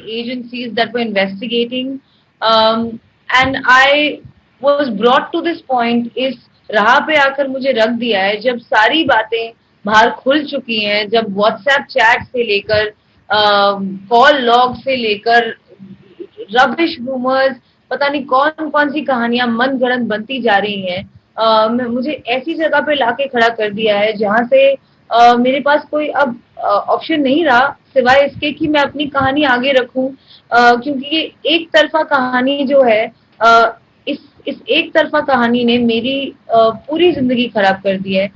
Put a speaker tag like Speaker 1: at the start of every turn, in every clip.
Speaker 1: agencies that were investigating, and I was brought to this point. इस राह पे आकर मुझे रख दिया है जब सारी बातें बाहर खुल चुकी हैं, जब व्हाट्सएप चैट से लेकर कॉल लॉग से लेकर रबिश रूमर्स, पता नहीं कौन कौन सी कहानियां मन गढ़ंत बनती जा रही हैं। मुझे ऐसी जगह पे लाके खड़ा कर दिया है जहां से मेरे पास कोई अब ऑप्शन नहीं रहा सिवाय इसके कि मैं अपनी कहानी आगे रखूं, क्योंकि ये एक तरफा कहानी जो है, इस एक तरफा कहानी ने मेरी पूरी जिंदगी खराब कर दी है,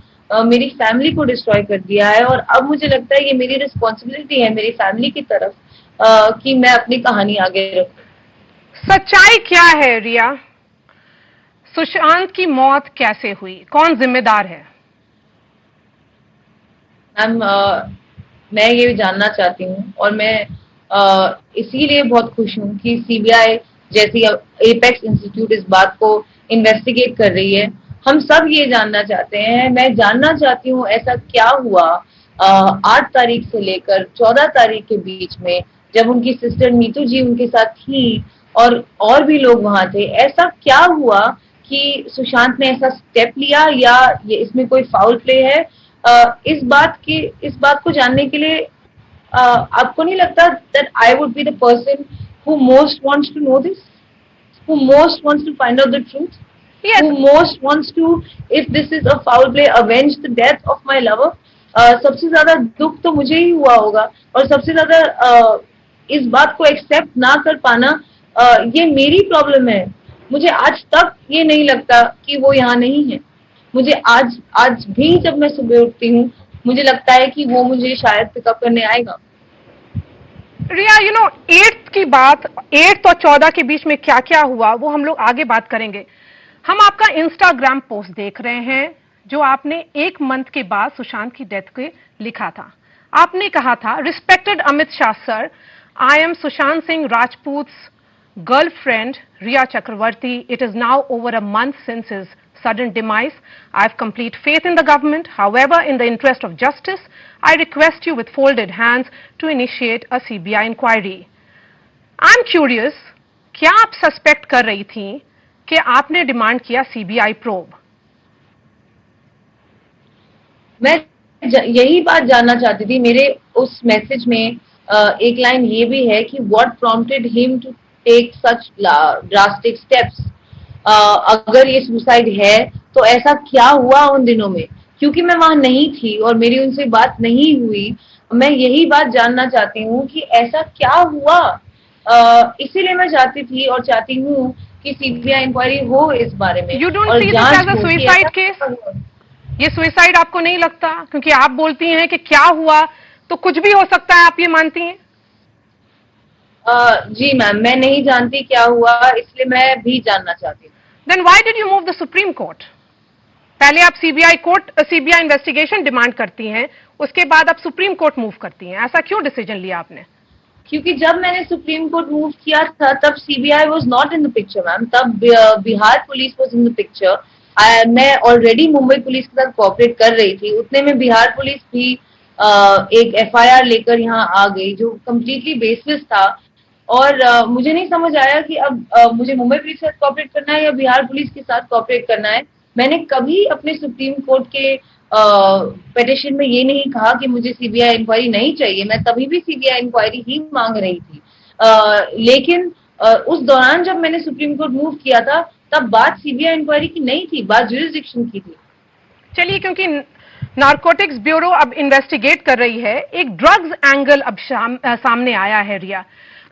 Speaker 1: मेरी फैमिली को डिस्ट्रॉय कर दिया है। और अब मुझे लगता है ये मेरी रिस्पॉन्सिबिलिटी है मेरी फैमिली की तरफ कि मैं अपनी कहानी आगे रखूं।
Speaker 2: सच्चाई क्या है रिया? सुशांत की मौत कैसे हुई? कौन जिम्मेदार है?
Speaker 1: मैम, मैं ये जानना चाहती हूँ और मैं इसीलिए बहुत खुश हूँ कि सीबीआई जैसी एपेक्स इंस्टीट्यूट इस बात को इन्वेस्टिगेट कर रही है। हम सब ये जानना चाहते हैं। मैं जानना चाहती हूँ ऐसा क्या हुआ 8 तारीख से लेकर 14 तारीख के बीच में, जब उनकी सिस्टर नीतू जी उनके साथ थी और भी लोग वहां थे। ऐसा क्या हुआ कि सुशांत ने ऐसा स्टेप लिया या ये इसमें कोई फाउल प्ले है? इस बात को जानने के लिए आपको नहीं लगता that I would be the person who most wants to know this, who most wants to find out the truth,
Speaker 2: yes,
Speaker 1: who most wants to, if this is a foul play, avenge the death of my lover? सबसे ज्यादा दुख तो मुझे ही हुआ होगा और सबसे ज्यादा इस बात को एक्सेप्ट ना कर पाना ये मेरी प्रॉब्लम है। मुझे आज तक ये नहीं लगता कि वो यहाँ नहीं है। मुझे आज भी जब मैं सुबह उठती हूँ मुझे लगता है कि वो मुझे शायद पिकअप करने आएगा।
Speaker 2: रिया, 8 की बात, 8 और 14 के बीच में क्या क्या हुआ वो हम लोग आगे बात करेंगे। हम आपका इंस्टाग्राम पोस्ट देख रहे हैं जो आपने 1 मंथ के बाद सुशांत की डेथ के लिखा था। आपने कहा था, respected Amit Shah sir, I am Sushant Singh Rajput's girlfriend Riya Chakravarti. It is now over a month since his sudden demise. I have complete faith in the government. However, in the interest of justice, I request you with folded hands to initiate a CBI inquiry. I'm curious, क्या आप suspect कर रही थी कि आपने demand किया CBI probe?
Speaker 1: मैं यही बात जानना चाहती थी। मेरे उस मैसेज में एक लाइन ये भी है कि what prompted him to take such drastic steps. अगर ये सुसाइड है तो ऐसा क्या हुआ उन दिनों में? क्योंकि मैं वहां नहीं थी और मेरी उनसे बात नहीं हुई, मैं यही बात जानना चाहती हूँ कि ऐसा क्या हुआ। इसीलिए मैं चाहती थी और चाहती हूँ कि सीबीआई इंक्वायरी हो इस बारे में।
Speaker 2: You don't see this as a suicide case? ये सुसाइड आपको नहीं लगता? क्योंकि आप बोलती हैं कि क्या हुआ तो कुछ भी हो सकता है, आप ये मानती हैं?
Speaker 1: जी मैम, मैं नहीं जानती क्या हुआ, इसलिए मैं भी जानना चाहती हूँ।
Speaker 2: Then why did you move the Supreme Court? पहले आप सीबीआई इन्वेस्टिगेशन डिमांड करती हैं, उसके बाद आप सुप्रीम कोर्ट मूव करती हैं। ऐसा क्यों डिसीजन लिया आपने?
Speaker 1: क्योंकि जब मैंने सुप्रीम कोर्ट मूव किया था तब CBI was not in the picture ma'am. तब Bihar police was in the picture. मैं ऑलरेडी मुंबई पुलिस के साथ कोऑपरेट कर रही थी। उतने में बिहार पुलिस भी एक एफआईआर लेकर यहाँ आ गई जो कम्प्लीटली बेसलेस था। और मुझे नहीं समझ आया कि अब मुझे मुंबई पुलिस के साथ कोऑपरेट करना है या बिहार पुलिस के साथ कोऑपरेट करना है। मैंने कभी अपने सुप्रीम कोर्ट के पिटिशन में ये नहीं कहा कि मुझे सीबीआई इंक्वायरी नहीं चाहिए। मैं तभी भी सीबीआई इंक्वायरी ही मांग रही थी। लेकिन उस दौरान जब मैंने सुप्रीम कोर्ट मूव किया था तब बात सीबीआई इंक्वायरी की नहीं थी, बात ज्यूरिसडिक्शन की थी।
Speaker 2: चलिए, क्योंकि नारकोटिक्स ब्यूरो अब इन्वेस्टिगेट कर रही है, एक ड्रग्स एंगल अब सामने आया है रिया।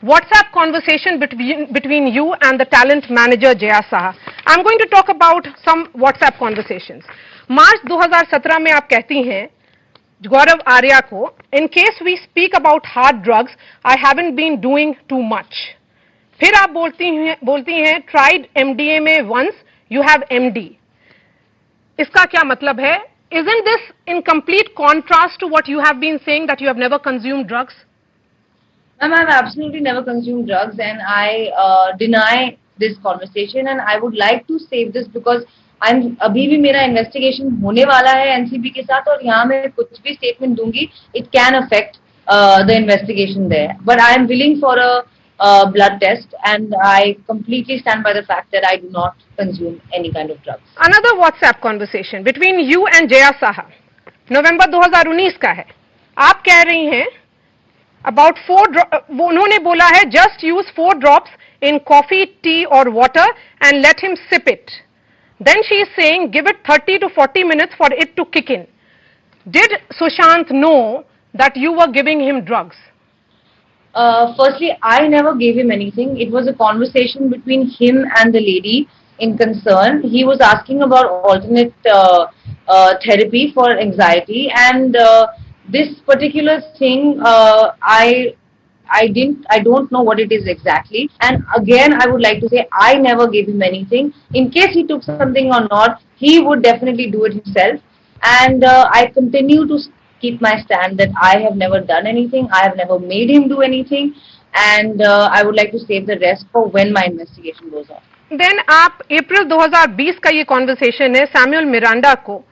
Speaker 2: WhatsApp conversation between you and the talent manager Jaya Saha. I'm going to talk about some WhatsApp conversations. मार्च 2017 में आप कहती हैं गौरव आर्या को, in case we speak about hard drugs, I haven't been doing too much. फिर आप बोलती हैं tried MDMA once, you have MD. इसका क्या मतलब है? Isn't this in complete contrast to what you have been saying that you have never consumed drugs?
Speaker 1: Ma'am, I've absolutely never consumed drugs and I deny this conversation and I would like to save this because अभी भी मेरा investigation होने वाला है NCB के साथ और यहाँ मैं कुछ भी स्टेटमेंट दूंगी, it can affect the investigation there. But I am willing for a blood test, and I completely stand by the fact that I do not consume any kind of drugs.
Speaker 2: Another WhatsApp conversation between you and Jaya Saha, नवंबर 2019 का है. आप कह रही हैं about उन्होंने बोला है just use 4 drops in coffee, tea or water and let him sip it. Then she is saying give it 30 to 40 minutes for it to kick in. Did Sushant know that you were giving him drugs?
Speaker 1: Firstly, I never gave him anything. It was a conversation between him and the lady in concern. He was asking about alternate therapy for anxiety, and this particular thing, I don't know what it is exactly. And again, I would like to say I never gave him anything. In case he took something or not, he would definitely do it himself. And I continue to keep my stand that I have never done anything. I have never made him do anything. And I would like to save the rest for when my investigation goes on.
Speaker 2: Then आप अप्रैल 2020 का ये conversation है Samuel Miranda को.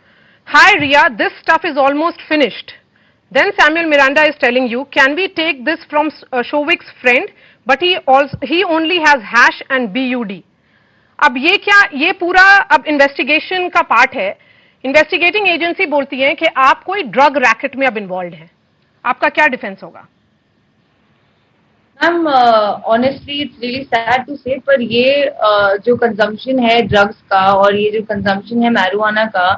Speaker 2: Hi Ria, this stuff is almost finished. Then Samuel Miranda is telling you, can we take this from Shovik's friend, but he only has hash and BUD. अब ये क्या, ये पूरा अब इन्वेस्टिगेशन का part है. Investigating agency बोलती है कि आप कोई ड्रग रैकेट में अब इन्वॉल्व हैं. आपका क्या डिफेंस होगा?
Speaker 1: Ma'am, honestly it's really sad to say, पर ये जो कंजम्पशन है ड्रग्स का और ये जो कंजम्पशन है मैरिजुआना का,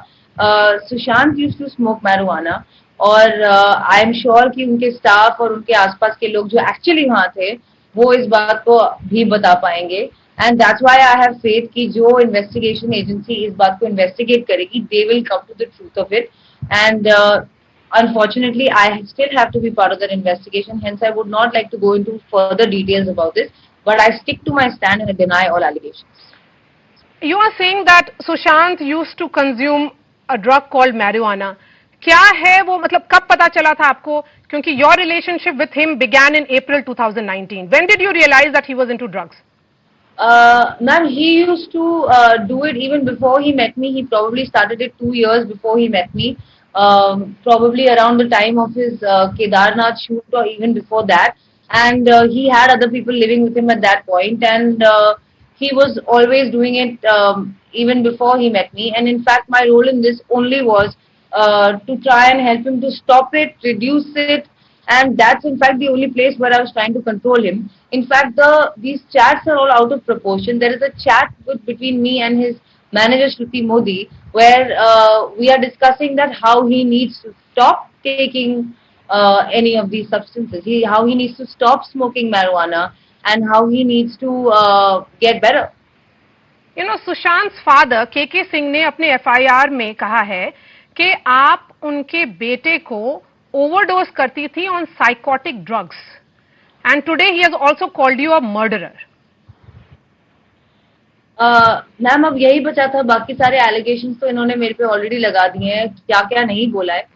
Speaker 1: Sushant used to smoke marijuana, और आई एम श्योर कि उनके स्टाफ और उनके आसपास के लोग जो एक्चुअली वहां थे वो इस बात को भी बता पाएंगे. And that's why I have faith कि जो इन्वेस्टिगेशन एजेंसी इस बात को इन्वेस्टिगेट करेगी, they will come to the truth of it. And unfortunately, I still have to be part of that investigation. Hence, I would not like to go into further details about this. But I stick to my stand and I deny all allegations.
Speaker 2: You are saying that Sushant used to consume a drug called marijuana. क्या है वो, मतलब कब पता चला था आपको? क्योंकि your relationship with him began in April 2019. When did you realize that he was into drugs?
Speaker 1: Ma'am, he used to do it even before he met me. He probably started it 2 years before he met me. Probably around the time of his Kedarnath shoot or even before that. And he had other people living with him at that point. And he was always doing it even before he met me. And in fact, my role in this only was to try and help him to stop it, reduce it. And that's in fact the only place where I was trying to control him. In fact, these chats are all out of proportion. There is a chat between me and his manager Shruti Modi, where we are discussing that how he needs to stop taking any of these substances, how he needs to stop smoking marijuana, and how he needs to get better.
Speaker 2: You know, Sushant's father KK Singh ने अपने FIR में कहा है कि आप उनके बेटे को ओवरडोज करती थी on psychotic drugs, and today he has also called you a murderer.
Speaker 1: Ma'am, अब यही बचा था. बाकी सारे एलिगेशंस तो इन्होंने मेरे पे ऑलरेडी लगा दिए हैं, क्या क्या नहीं बोला है.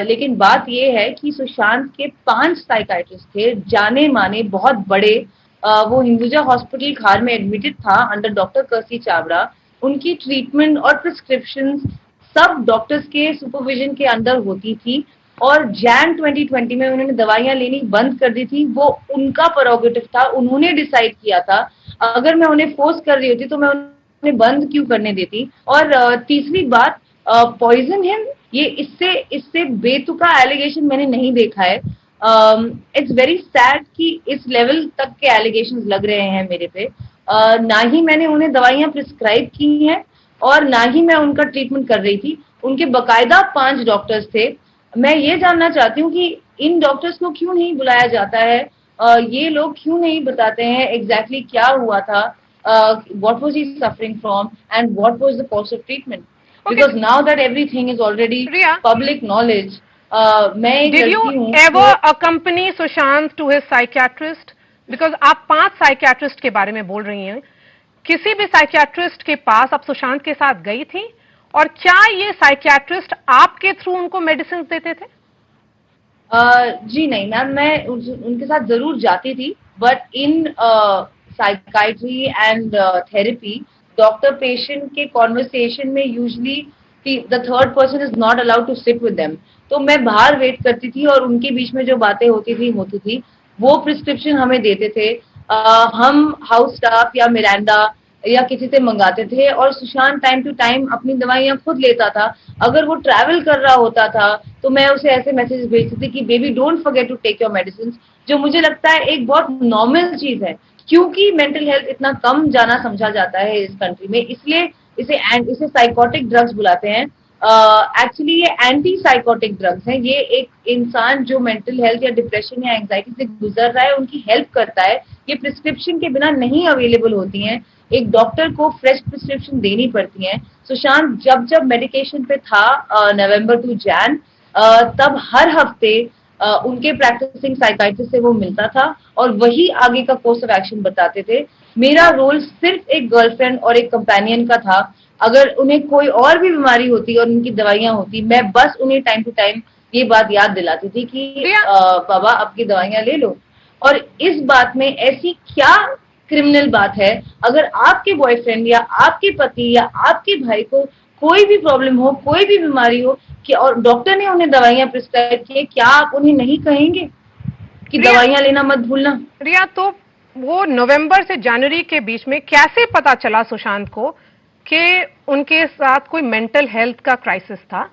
Speaker 1: लेकिन बात ये है कि सुशांत के 5 साइकाइट्रिस्ट थे, जाने माने बहुत बड़े. वो हिंदुजा हॉस्पिटल खार में एडमिटेड था अंडर डॉक्टर कर्सी चावड़ा. उनकी ट्रीटमेंट और प्रिस्क्रिप्शन सब डॉक्टर्स के सुपरविजन के अंदर होती थी, और जैन 2020 में उन्होंने दवाइयां लेनी बंद कर दी थी. वो उनका प्रोरोगेटिव था, उन्होंने डिसाइड किया था. अगर मैं उन्हें फोर्स कर रही होती तो मैं उन्हें बंद क्यों करने देती. और तीसरी बात, पॉइजन हिम, ये इससे बेतुका एलिगेशन मैंने नहीं देखा है. इट्स वेरी सैड कि इस लेवल तक के एलिगेशंस लग रहे हैं मेरे पे. ना ही मैंने उन्हें दवाइयां प्रिस्क्राइब की हैं और ना ही मैं उनका ट्रीटमेंट कर रही थी. उनके बकायदा 5 डॉक्टर्स थे. मैं ये जानना चाहती हूँ कि इन डॉक्टर्स को क्यों नहीं बुलाया जाता है, ये लोग क्यों नहीं बताते हैं एग्जैक्टली क्या हुआ था, what was he suffering from and what was the course of treatment. Because now that everything is already public knowledge, मैं
Speaker 2: Did you ever accompany Sushant to his psychiatrist? Because आप 5 साइकियाट्रिस्ट के बारे में बोल रही हैं. किसी भी साइकियाट्रिस्ट के पास आप सुशांत के साथ गई थी, और क्या ये साइकियाट्रिस्ट आपके थ्रू उनको मेडिसिन देते थे?
Speaker 1: जी नहीं मैम, मैं उनके साथ जरूर जाती थी, but in psychiatry and therapy doctor patient के कॉन्वर्सेशन में usually the third person is not allowed to sit with them. तो मैं बाहर वेट करती थी और उनके बीच में जो बातें होती थी वो प्रिस्क्रिप्शन हमें देते थे। हम हाउस स्टाफ या मिरांडा या किसी से मंगाते थे और सुशांत टाइम टू टाइम अपनी दवाइयां खुद लेता था। अगर वो ट्रैवल कर रहा होता था तो मैं उसे ऐसे मैसेज भेजती थी कि baby don't forget to take your medicine, जो मुझे लगता है एक बहुत नॉर्मल चीज है, क्योंकि मेंटल हेल्थ इतना कम जाना समझा जाता है इस कंट्री में, इसलिए इसे साइकोटिक ड्रग्स बुलाते हैं। एक्चुअली ये एंटी साइकोटिक ड्रग्स हैं। ये एक इंसान जो मेंटल हेल्थ या डिप्रेशन या एंजाइटी से गुजर रहा है उनकी हेल्प करता है। ये प्रिस्क्रिप्शन के बिना नहीं अवेलेबल होती हैं, एक डॉक्टर को फ्रेश प्रिस्क्रिप्शन देनी पड़ती है। सुशांत जब जब मेडिकेशन पे था नवंबर टू जैन, तब हर हफ्ते उनके प्रैक्टिसिंग साइकाइट्रिस्ट से वो मिलता था और वही आगे का कोर्स ऑफ एक्शन बताते थे। मेरा रोल सिर्फ एक गर्लफ्रेंड और एक कंपेनियन का था। अगर उन्हें कोई और भी बीमारी होती और उनकी दवाइयां होती, मैं बस उन्हें टाइम टू टाइम ये बात याद दिलाती थी कि बाबा आपकी दवाइयां ले लो। और इस बात में ऐसी क्या क्रिमिनल बात है? अगर आपके बॉयफ्रेंड या आपके पति या आपके भाई को कोई भी प्रॉब्लम हो, कोई भी बीमारी हो कि और डॉक्टर ने उन्हें दवाइयां प्रिस्क्राइब की, क्या आप उन्हें नहीं कहेंगे कि दवाइयां लेना मत भूलना?
Speaker 2: रिया, तो वो नवंबर से जनवरी के बीच में कैसे पता चला सुशांत को कि उनके साथ कोई मेंटल हेल्थ का क्राइसिस था,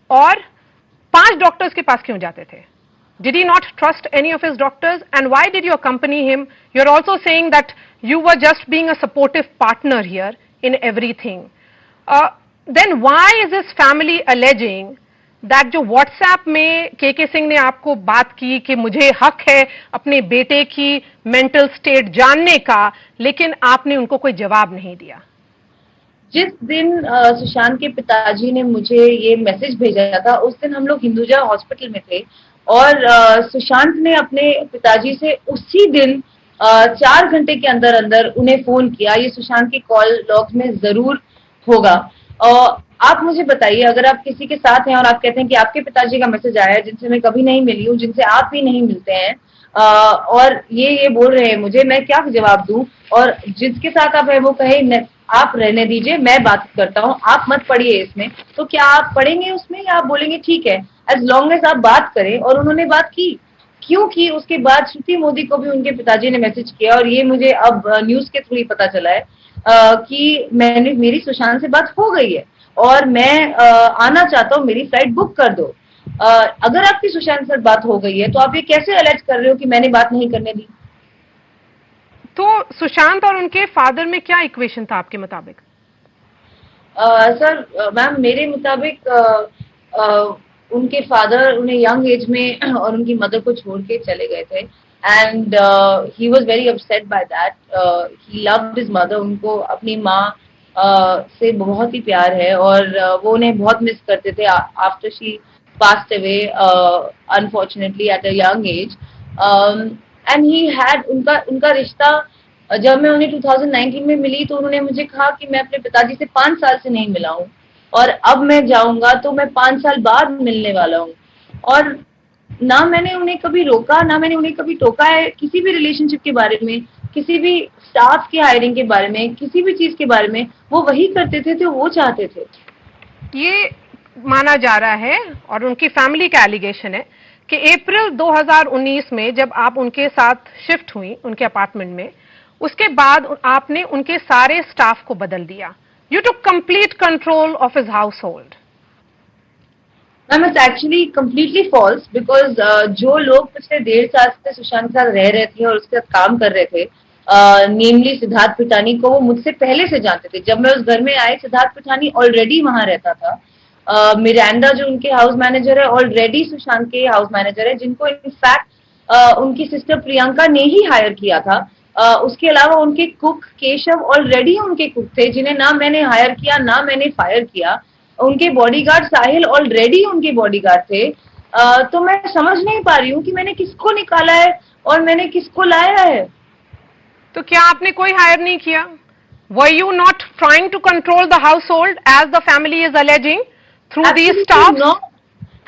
Speaker 2: और 5 डॉक्टर्स के पास क्यों जाते थे? Did he not trust any of his doctors? And why did you accompany him? You're also saying that you were just being a supportive partner here in everything. Then why is his family alleging that जो WhatsApp में के सिंह ने आपको बात की कि मुझे हक है अपने बेटे की मेंटल स्टेट जानने का, लेकिन आपने उनको कोई जवाब नहीं दिया?
Speaker 1: जिस दिन सुशांत के पिताजी ने मुझे ये मैसेज भेजा था, उस दिन हम लोग हिंदुजा हॉस्पिटल में थे और सुशांत ने अपने पिताजी से उसी दिन 4 घंटे के अंदर अंदर उन्हें फोन किया। ये सुशांत की कॉल लॉग में जरूर होगा। और आप मुझे बताइए, अगर आप किसी के साथ हैं और आप कहते हैं कि आपके पिताजी का मैसेज आया है जिनसे मैं कभी नहीं मिली हूँ, जिनसे आप भी नहीं मिलते हैं, और ये बोल रहे हैं मुझे, मैं क्या जवाब दूं? और जिसके साथ आप है वो कहे आप रहने दीजिए, मैं बात करता हूँ, आप मत पढ़िए इसमें, तो क्या आप पढ़ेंगे उसमें या आप बोलेंगे ठीक है एज लॉन्ग एज आप बात करें? और उन्होंने बात की, क्यों की? उसके बाद श्रुति मोदी को भी उनके पिताजी ने मैसेज किया और ये मुझे अब न्यूज के थ्रू ही पता चला है कि मेरी सुशांत से बात हो गई है और मैं आना चाहता हूँ, मेरी फ्लाइट बुक कर दो। अगर आपकी सुशांत से बात हो गई है तो आप ये कैसे अलेज कर रहे हो कि मैंने बात नहीं करने दी?
Speaker 2: तो सुशांत और उनके फादर में क्या इक्वेशन था आपके मुताबिक?
Speaker 1: सर मैम, मेरे मुताबिक उनके फादर उन्हें यंग एज में और उनकी मदर को छोड़ के चले गए थे and he was very upset by that. He loved his mother, उनको अपनी माँ से बहुत ही प्यार है और वो उन्हें बहुत मिस करते थे after she passed away unfortunately at a young age. And he had उनका रिश्ता, जब मैं उन्हें 2019 में मिली तो उन्होंने मुझे कहा कि मैं अपने पिताजी से 5 साल से नहीं मिला हूँ और अब मैं जाऊंगा तो मैं 5 साल बाद मिलने वाला हूँ। और ना मैंने उन्हें कभी रोका, ना मैंने उन्हें कभी टोका है किसी भी रिलेशनशिप के बारे में, किसी भी स्टाफ के हायरिंग के बारे में, किसी भी चीज के बारे में। वो वही करते थे जो वो चाहते थे।
Speaker 2: ये माना जा रहा है और उनकी फैमिली का एलिगेशन है कि अप्रैल 2019 में जब आप उनके साथ शिफ्ट हुई उनके अपार्टमेंट में, उसके बाद आपने उनके सारे स्टाफ को बदल दिया। You took complete control of his household.
Speaker 1: Ma'am, it's actually completely false because जो लोग पिछले 1.5 साल से सुशांत के साथ रह रहे थे और उसके साथ काम कर रहे थे, नेमली सिद्धार्थ पिठानी को वो मुझसे पहले से जानते थे। जब मैं उस घर में आई, सिद्धार्थ पिठानी ऑलरेडी वहां रहता था। मिरांडा जो उनके हाउस मैनेजर है, ऑलरेडी सुशांत के हाउस मैनेजर है, जिनको इनफैक्ट उनकी सिस्टर प्रियंका ने ही हायर किया था। उसके अलावा उनके कुक केशव ऑलरेडी उनके कुक थे, जिन्हें ना मैंने हायर किया ना मैंने फायर किया। उनके बॉडीगार्ड साहिल ऑलरेडी उनके बॉडीगार्ड थे। तो मैं समझ नहीं पा रही हूँ कि मैंने किसको निकाला है और मैंने किसको लाया है।
Speaker 2: तो क्या आपने कोई हायर नहीं किया? Were you not trying to control the household as the family is alleging through these staff?
Speaker 1: No,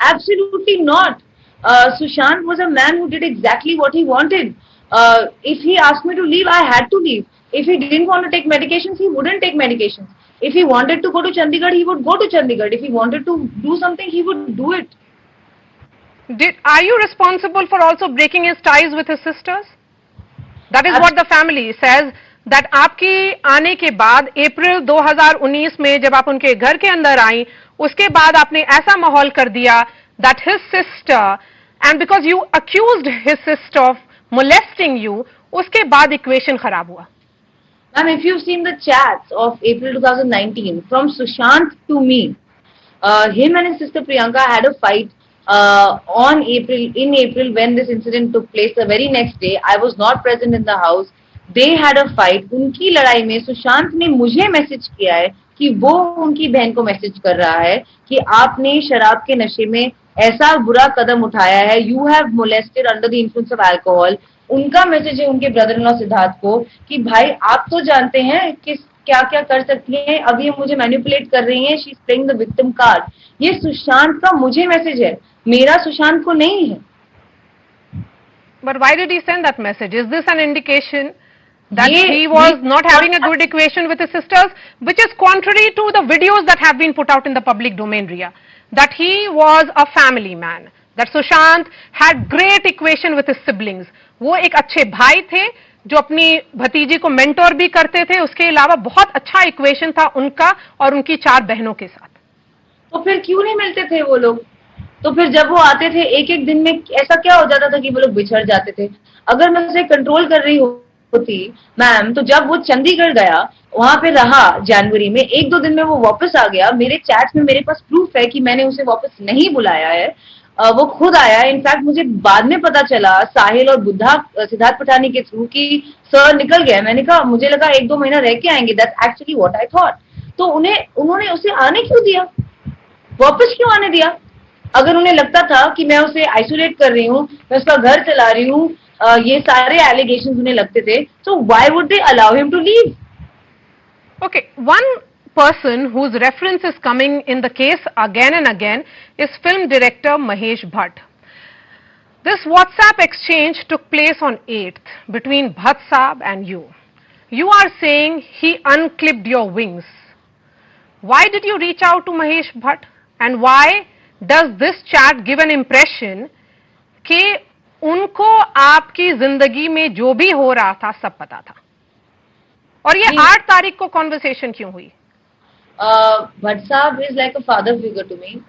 Speaker 1: absolutely not. Sushant was a man who did exactly what he wanted. If he asked me to leave, I had to leave. If he didn't want to take medications, he wouldn't take medications. If he wanted to go to Chandigarh, he would go to Chandigarh. If he wanted to do something, he would do it.
Speaker 2: Are you responsible for also breaking his ties with his sisters? That is what the family says. That आपकी आने के बाद अप्रैल 2019 में जब आप उनके घर के अंदर आई, उसके बाद आपने ऐसा माहौल कर दिया that his sister, and because you accused his sister of molesting you, उसके बाद इक्वेशन खराब हुआ.
Speaker 1: Ma'am, if you've seen the chats of April 2019 from Sushant to me, him and his sister Priyanka had a fight in April when this incident took place. The very next day, I was not present in the house. They had a fight. उनकी लड़ाई में सुशांत ने मुझे message किया है कि वो उनकी बहन को मैसेज कर रहा है कि आपने शराब के नशे में ऐसा बुरा कदम उठाया है. You have molested under the influence of alcohol. उनका मैसेज है उनके ब्रदर इन लॉ सिद्धार्थ को कि भाई आप तो जानते हैं कि क्या क्या कर सकती हैं, अब ये मुझे मैनिपुलेट कर रही हैं, she is playing the victim card. ये सुशांत का मुझे मैसेज है, मेरा सुशांत को नहीं है.
Speaker 2: But why did he send that message? Is this an indication that he was not having a good equation with his sisters, which is contrary to the videos that have been put out in the public domain, Riya? That he was a family man. That Sushant had great equation with his siblings. वो एक अच्छे भाई थे जो अपनी भतीजी को mentor भी करते थे. उसके अलावा बहुत अच्छा इक्वेशन था उनका और उनकी 4 बहनों के साथ.
Speaker 1: तो फिर क्यों नहीं मिलते थे वो लोग? तो फिर जब वो आते थे एक एक दिन में ऐसा क्या हो जाता था कि वो लोग बिछड़ जाते थे? अगर मैं उसे कंट्रोल कर रही होती मैम, तो जब वो चंडीगढ़ गया, वहां पे रहा जनवरी में, 1-2 दिन में वो वापस आ गया. मेरे चैट्स में मेरे पास प्रूफ है कि मैंने उसे वापस नहीं बुलाया है. वो खुद आया. इनफैक्ट मुझे बाद में पता चला साहिल और बुद्धा सिद्धार्थ पठानी के थ्रू कि सर निकल गया. मैंने कहा मुझे लगा 1-2 महीना रह के आएंगे. That's actually what I thought. तो उन्होंने उसे आने क्यों दिया? वापस क्यों आने दिया? अगर उन्हें लगता था कि मैं उसे आइसोलेट कर रही हूँ, मैं उसका घर चला रही हूँ, ये सारे एलिगेशंस उन्हें लगते थे, so why would they allow him to leave?
Speaker 2: Okay, one person whose reference is coming in the case again and again is film director Mahesh Bhatt. This WhatsApp exchange took place on 8th between Bhatt Saab and you. You are saying he unclipped your wings. Why did you reach out to Mahesh Bhatt? And why does this chat give an impression कि उनको आपकी जिंदगी में जो भी हो रहा था सब पता था? और ये 8 तारीख को कॉन्वर्सेशन क्यों हुई?
Speaker 1: Bhatt sahab is like a father figure to me.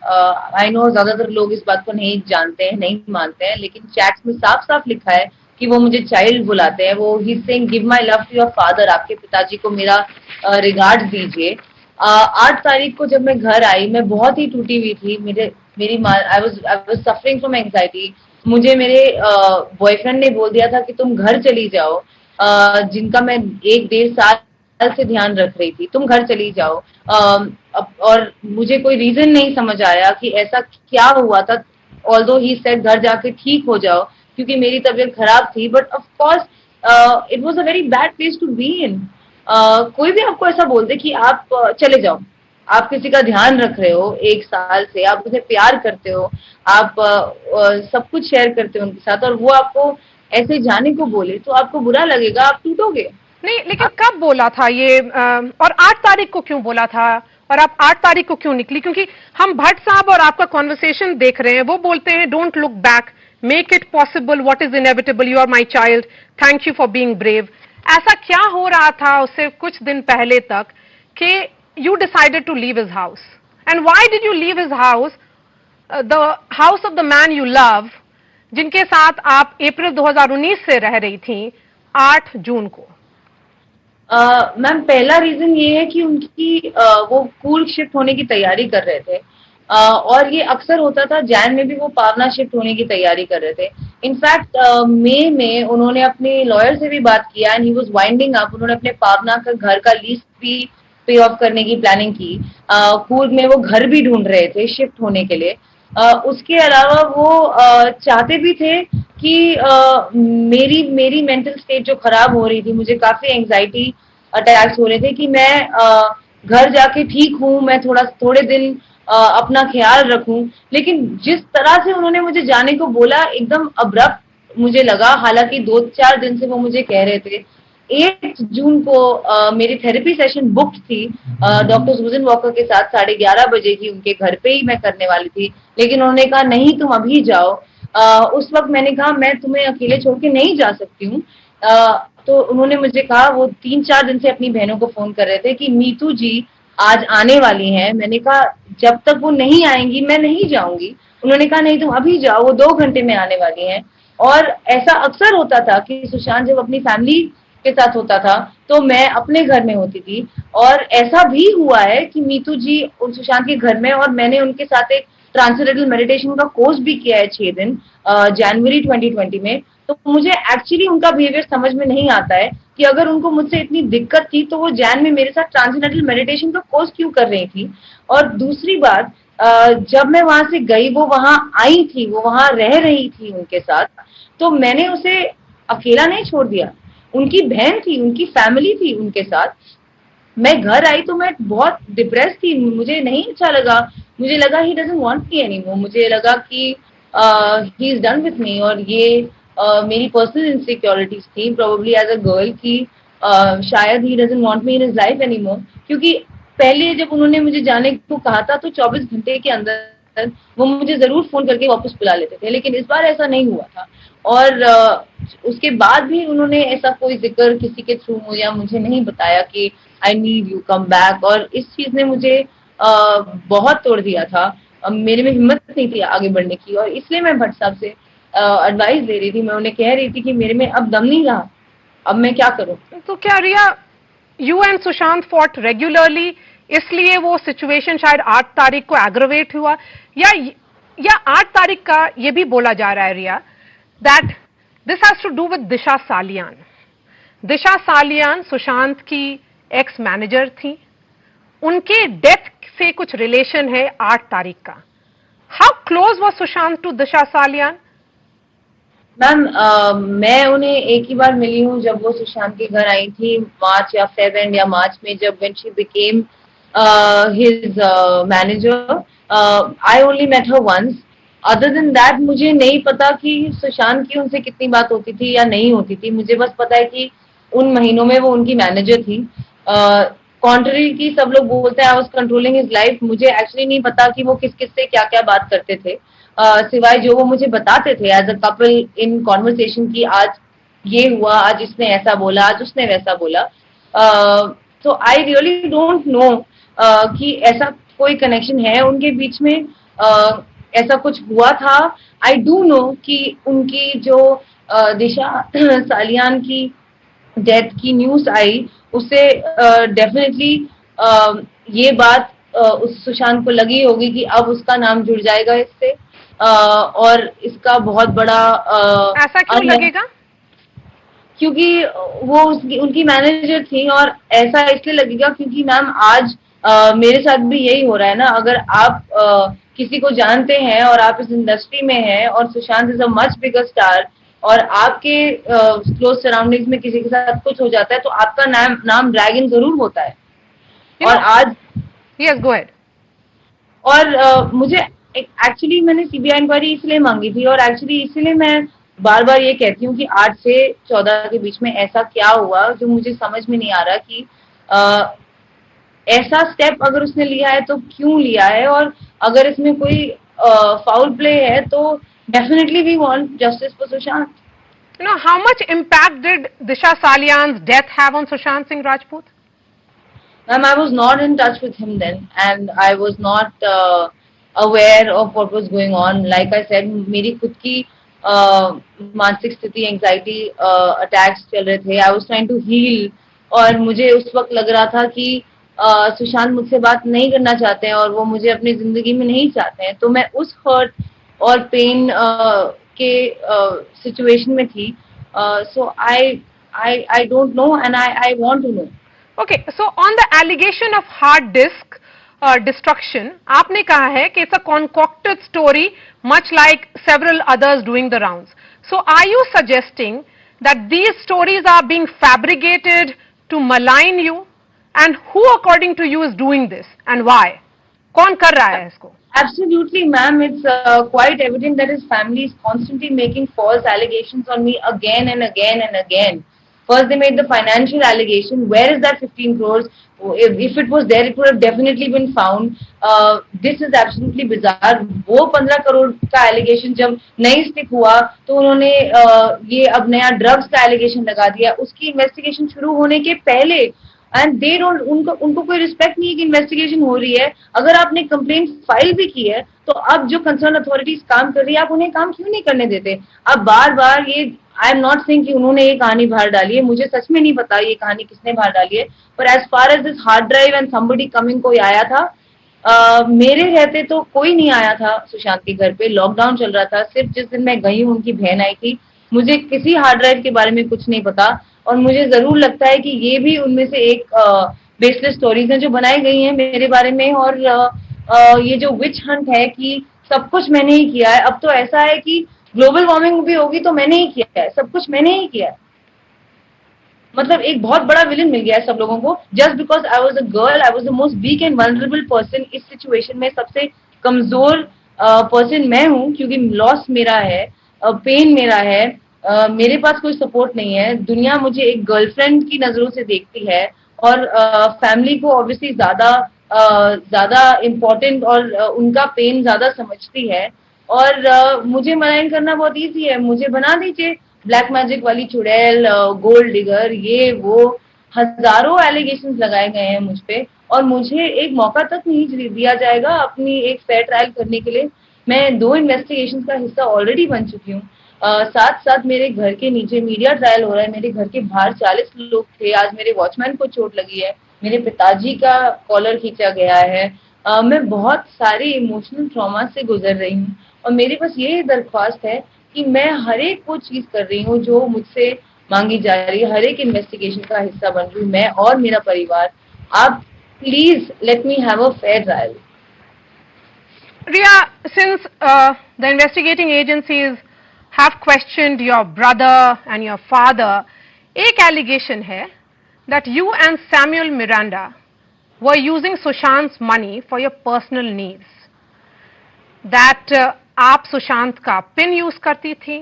Speaker 1: I know ज्यादातर लोग इस बात को नहीं जानते हैं, नहीं मानते हैं, लेकिन चैट्स में साफ साफ लिखा है कि वो मुझे चाइल्ड बुलाते हैं. वो he saying give my love to your father, आपके पिताजी को मेरा रिगार्ड दीजिए. 8 तारीख को जब मैं घर आई, मैं बहुत ही टूटी हुई थी. मेरी माँ, I was suffering from anxiety. मुझे मेरे बॉयफ्रेंड ने बोल दिया था कि तुम घर चली जाओ, जिनका मैं 1-1.5 साल से ध्यान रख रही थी, तुम घर चली जाओ. और मुझे कोई रीजन नहीं समझ आया कि ऐसा क्या हुआ था. ऑल्दो ही सेड घर जाके ठीक हो जाओ, क्योंकि मेरी तबीयत खराब थी. But of course it was a very bad place to be in. कोई भी आपको ऐसा बोल दे कि आप चले जाओ, आप किसी का ध्यान रख रहे हो 1 साल से, आप उसे प्यार करते हो, आप सब कुछ शेयर करते हो उनके साथ, और वो आपको ऐसे जाने को बोले तो आपको बुरा लगेगा, आप टूटोगे.
Speaker 2: नहीं, लेकिन कब बोला था ये, और 8 तारीख को क्यों बोला था, और आप 8 तारीख को क्यों निकली? क्योंकि हम भट्ट साहब और आपका कॉन्वर्सेशन देख रहे हैं, वो बोलते हैं don't look back, make it possible, what is inevitable, you are my child, thank you for being brave. ऐसा क्या हो रहा था उससे कुछ दिन पहले तक कि you decided to leave his house? And why did you leave his house, the house of the man you love, जिनके साथ आप अप्रैल 2019 से रह रही थी 8 जून को?
Speaker 1: मैम, पहला रीजन ये है कि उनकी वो कूल शिफ्ट होने की तैयारी कर रहे थे, और ये अक्सर होता था. जैन में भी वो पावना शिफ्ट होने की तैयारी कर रहे थे. इनफैक्ट मई में उन्होंने अपने लॉयर से भी बात किया and he was winding up. उन्होंने अपने पावना का घर का लीज भी पे ऑफ करने की प्लानिंग की. कूर्ग में वो घर भी ढूंढ रहे थे शिफ्ट होने के लिए. उसके अलावा वो चाहते भी थे कि मेरी मेंटल स्टेट जो खराब हो रही थी, मुझे काफी एंजाइटी अटैक्स हो रहे थे, कि मैं घर जाके ठीक हूँ, मैं थोड़े दिन अपना ख्याल रखूं. लेकिन जिस तरह से उन्होंने मुझे जाने को बोला, एकदम अब्रप्ट मुझे लगा. हालांकि 2-4 दिन से वो मुझे कह रहे थे. 8 जून को मेरी थेरेपी सेशन बुक्ड थी डॉक्टर सुजन वॉकर के साथ, 11:30 बजे की, उनके घर पे ही मैं करने वाली थी. लेकिन उन्होंने कहा नहीं, तुम अभी जाओ. उस वक्त मैंने कहा मैं तुम्हें अकेले छोड़ के नहीं जा सकती हूँ। तो उन्होंने मुझे कहा, वो 3-4 दिन से अपनी बहनों को फोन कर रहे थे कि मीतू जी आज आने वाली हैं। मैंने कहा जब तक वो नहीं आएंगी मैं नहीं जाऊंगी। उन्होंने कहा नहीं तुम अभी जाओ, वो 2 घंटे में आने वाली हैं। और ऐसा अक्सर होता था कि सुशांत जब अपनी फैमिली के साथ होता था तो मैं अपने घर में होती थी। और ऐसा भी हुआ है कि मीतू जी सुशांत के घर में, और मैंने उनके साथ एक ट्रांसेंडेंटल मेडिटेशन का कोर्स भी किया है 6 दिन जनवरी 2020 में। तो मुझे एक्चुअली उनका बिहेवियर समझ में नहीं आता है कि अगर उनको मुझसे इतनी दिक्कत थी तो वो जैन में मेरे साथ ट्रांसेंडेंटल मेडिटेशन का कोर्स क्यों कर रही थी। और दूसरी बात, जब मैं वहां से गई, वो वहां आई थी, वो वहां रह रही थी उनके साथ, तो मैंने उसे अकेला नहीं छोड़ दिया। उनकी बहन थी, उनकी फैमिली थी उनके साथ। मैं घर आई तो मैं बहुत डिप्रेस थी, मुझे नहीं अच्छा लगा। मुझे लगा he doesn't want me anymore. मुझे लगा कि he is done with me. और ये मेरी पर्सनल इनसिक्योरिटीज थी प्रोबेबली एज अ गर्ल की शायद he doesn't want me in his life anymore. क्योंकि पहले जब उन्होंने मुझे जाने को कहा था तो 24 घंटे के अंदर वो मुझे जरूर फोन करके वापस बुला लेते थे, लेकिन इस बार ऐसा नहीं हुआ था। और उसके बाद भी उन्होंने ऐसा कोई जिक्र किसी के थ्रू या मुझे नहीं बताया कि I need you come back. और इस चीज ने मुझे बहुत तोड़ दिया था। मेरे में हिम्मत नहीं थी आगे बढ़ने की, और इसलिए मैं भट्ट साहब से एडवाइस ले रही थी। मैं उन्हें कह रही थी कि मेरे में अब दम नहीं रहा, अब मैं क्या करूं।
Speaker 2: तो क्या Riya, you and Sushant fought regularly, इसलिए वो सिचुएशन शायद 8 तारीख को एग्रवेट हुआ, या 8 तारीख का ये भी बोला जा रहा है Riya that this has to do with Disha Salian. Disha Salian Sushant की एक्स मैनेजर थी, उनके डेथ से कुछ रिलेशन है 8 तारीख का। How close was Sushant to Disha Salian?
Speaker 1: Ma'am मैं उन्हें एक ही बार मिली हूँ जब वो सुशांत के घर आई थी, मार्च या फेब या मार्च में, जब when she became his manager. I only met her once. Other than that मुझे नहीं पता कि सुशांत की उनसे कितनी बात होती थी या नहीं होती थी। मुझे बस पता है कि उन महीनों में वो उनकी मैनेजर थी। कॉन्ट्ररी की सब लोग बोलते हैं I was controlling his life. मुझे एक्चुअली नहीं पता कि वो किस किस से क्या क्या बात करते थे, सिवाय जो वो मुझे बताते थे as a couple in conversation की आज ये हुआ, आज इसने ऐसा बोला, आज उसने वैसा बोला। तो आई रियली डोंट नो कि ऐसा कोई कनेक्शन है उनके बीच में, ऐसा कुछ हुआ था। आई डू नो कि उनकी जो दिशा सालियान की डेथ की न्यूज आई उससे डेफिनेटली ये बात उस सुशांत को लगी होगी कि अब उसका नाम जुड़ जाएगा इससे, और इसका बहुत बड़ा
Speaker 2: ऐसा क्यों लगेगा?
Speaker 1: क्योंकि वो उनकी मैनेजर थी। और ऐसा इसलिए लगेगा क्योंकि मैम आज मेरे साथ भी यही हो रहा है ना। अगर आप किसी को जानते हैं और आप इस इंडस्ट्री में हैं और Sushant is a much bigger star, और आपके क्लोज सराउंडिंग्स में किसी के साथ कुछ हो जाता है तो आपका नाम ड्रैगन जरूर होता है। और आज
Speaker 2: यस गो अहेड।
Speaker 1: और मुझे एक्चुअली मैंने सीबीआई इंक्वायरी इसलिए मांगी थी, और एक्चुअली इसलिए मैं बार बार ये कहती हूँ कि 8 से 14 के बीच में ऐसा क्या हुआ जो मुझे समझ में नहीं आ रहा कि ऐसा स्टेप अगर उसने लिया है तो क्यों लिया है, और अगर इसमें कोई फाउल प्ले है तो definitely we want justice for Sushant.
Speaker 2: You know, how much impact did Disha Salian's death have on Sushant Singh Rajput?
Speaker 1: Ma'am, I was not in touch with him then, and I was not aware of what was going on. Like I said, मेरी खुद की मानसिक स्थिति, anxiety attacks चल रहे थे। I was trying to heal, और मुझे उस वक्त लग रहा था कि सुशांत मुझसे बात नहीं करना चाहते हैं और वो मुझे अपनी जिंदगी में नहीं चाहते हैं। तो मैं उस हर्ट और पेन के सिचुएशन में थी। So I don't know and I want to know.
Speaker 2: Okay, so on the allegation of hard disk destruction, आपने कहा है कि it's a concocted story, much like several others doing the rounds. So, are you suggesting that these stories are being fabricated to malign you, and who, according to you, is doing this and why? कौन कर रहा है इसको?
Speaker 1: Absolutely, ma'am. It's quite evident that his family is constantly making false allegations on me again and again and again. First, they made the financial allegation. Where is that 15 crores? If it was there, it would have definitely been found. This is absolutely bizarre. वो 15 करोड़ का allegation जब नहीं stick हुआ तो उन्होंने ये अब नया ड्रग्स का एलिगेशन लगा दिया. उसकी इन्वेस्टिगेशन शुरू होने के पहले, एंड दे डोंट, उनको कोई रिस्पेक्ट नहीं है कि इन्वेस्टिगेशन हो रही है. अगर आपने कंप्लेंट फाइल भी की है तो अब जो कंसर्न अथॉरिटीज काम कर रही है, आप उन्हें काम क्यों नहीं करने देते? अब बार बार ये, आई एम नॉट सेइंग कि उन्होंने ये कहानी बाहर डाली है, मुझे सच में नहीं पता ये कहानी किसने बाहर डाली है, पर as far as this hard drive and somebody coming कोई आया था, मेरे रहते तो कोई नहीं आया था सुशांत के घर पे. लॉकडाउन चल रहा था. सिर्फ जिस दिन मैं गई हूँ उनकी बहन आई थी. मुझे किसी हार्ड ड्राइव के बारे में कुछ नहीं पता, और मुझे जरूर लगता है कि ये भी उनमें से एक बेसलेस स्टोरीज हैं जो बनाई गई हैं मेरे बारे में. और ये जो विच हंट है कि सब कुछ मैंने ही किया है, अब तो ऐसा है कि ग्लोबल वार्मिंग भी होगी तो मैंने ही किया है, सब कुछ मैंने ही किया है. मतलब एक बहुत बड़ा विलन मिल गया है सब लोगों को, just because I was a girl, I was the most weak and vulnerable person. इस सिचुएशन में सबसे कमजोर पर्सन मैं हूँ, क्योंकि लॉस मेरा है, पेन मेरा है, मेरे पास कोई सपोर्ट नहीं है. दुनिया मुझे एक गर्लफ्रेंड की नजरों से देखती है, और फैमिली को ऑब्वियसली ज्यादा इम्पोर्टेंट, और उनका पेन ज्यादा समझती है. और मुझे मलाइन करना बहुत ईजी है. मुझे बना दीजिए ब्लैक मैजिक वाली चुड़ैल, गोल्ड डिगर, ये वो, हजारों एलिगेशंस लगाए गए हैं मुझ पे, और मुझे एक मौका तक नहीं दिया जाएगा अपनी एक फेयर ट्रायल करने के लिए. मैं 2 इन्वेस्टिगेशंस का हिस्सा ऑलरेडी बन चुकी हूँ. साथ साथ मेरे घर के नीचे मीडिया ट्रायल हो रहा है, मेरे घर के बाहर 40 लोग थे. आज मेरे वॉचमैन को चोट लगी है, मेरे पिताजी का कॉलर खींचा गया है. मैं बहुत सारे इमोशनल ट्रॉमा से गुजर रही हूँ, और मेरी बस ये दरख्वास्त है कि मैं हर एक वो चीज कर रही हूँ जो मुझसे मांगी जा रही है, हर एक इन्वेस्टिगेशन का हिस्सा बन रही हूँ मैं और मेरा परिवार. आप please let me have a fair trial.
Speaker 2: Ria, since the investigating agencies have questioned your brother and your father, एक allegation है that you and Samuel Miranda were using Sushant's money for your personal needs. That आप सुशांत का pin use करती थी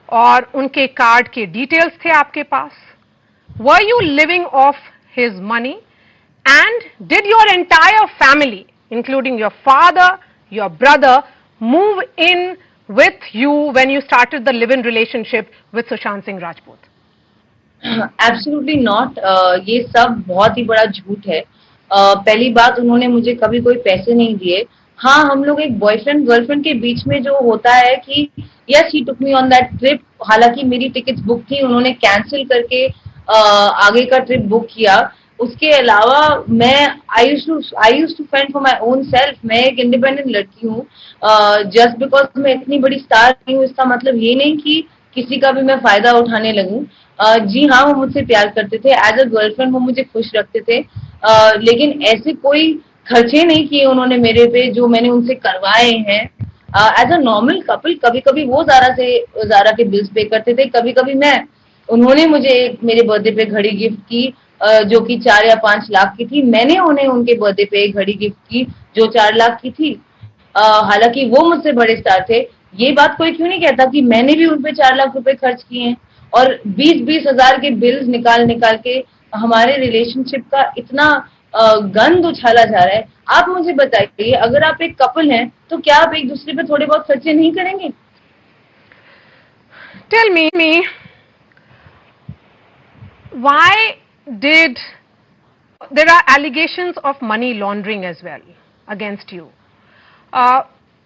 Speaker 2: और उनके card के details थे आपके पास. Were you living off his money, and did your entire family including your father, your brother, move in with you when you started the live-in relationship with Sushant Singh Rajput?
Speaker 1: Absolutely not. ये सब बहुत ही बड़ा झूठ है. पहली बात, उन्होंने मुझे कभी कोई पैसे नहीं दिए. हाँ, हम लोग एक बॉयफ्रेंड गर्लफ्रेंड के बीच में जो होता है कि yes he took me on that trip, हालांकि मेरी टिकट्स बुक थी, उन्होंने कैंसिल करके आगे का ट्रिप बुक किया. उसके अलावा मैं I used to fend for my own self. मैं एक इंडिपेंडेंट लड़की हूँ. जस्ट बिकॉज मैं इतनी बड़ी स्टार नहीं हूँ इसका मतलब ये नहीं कि किसी का भी मैं फायदा उठाने लगूं. जी हाँ, वो मुझसे प्यार करते थे, एज अ गर्लफ्रेंड वो मुझे खुश रखते थे, लेकिन ऐसे कोई खर्चे नहीं किए उन्होंने मेरे पे जो मैंने उनसे करवाए हैं. एज अ नॉर्मल कपल कभी कभी वो जारा के बिल्स पे करते थे, कभी कभी मैं. उन्होंने मुझे मेरे बर्थडे पे घड़ी गिफ्ट की जो कि 4 या 5 लाख की थी. मैंने उन्हें उनके बर्थडे पे एक घड़ी गिफ्ट की जो 4 लाख की थी. हालांकि वो मुझसे बड़े स्टार थे. ये बात कोई क्यों नहीं कहता कि मैंने भी उन पे 4 लाख रुपए खर्च किए हैं, और 20-20 हजार के बिल्स निकाल निकाल के हमारे रिलेशनशिप का इतना गंद उछाला जा रहा है. आप मुझे बताइए, अगर आप एक कपल हैं तो क्या आप एक दूसरे पे थोड़े बहुत खर्चे नहीं करेंगे?
Speaker 2: Tell me, why did there are allegations of money laundering as well against you?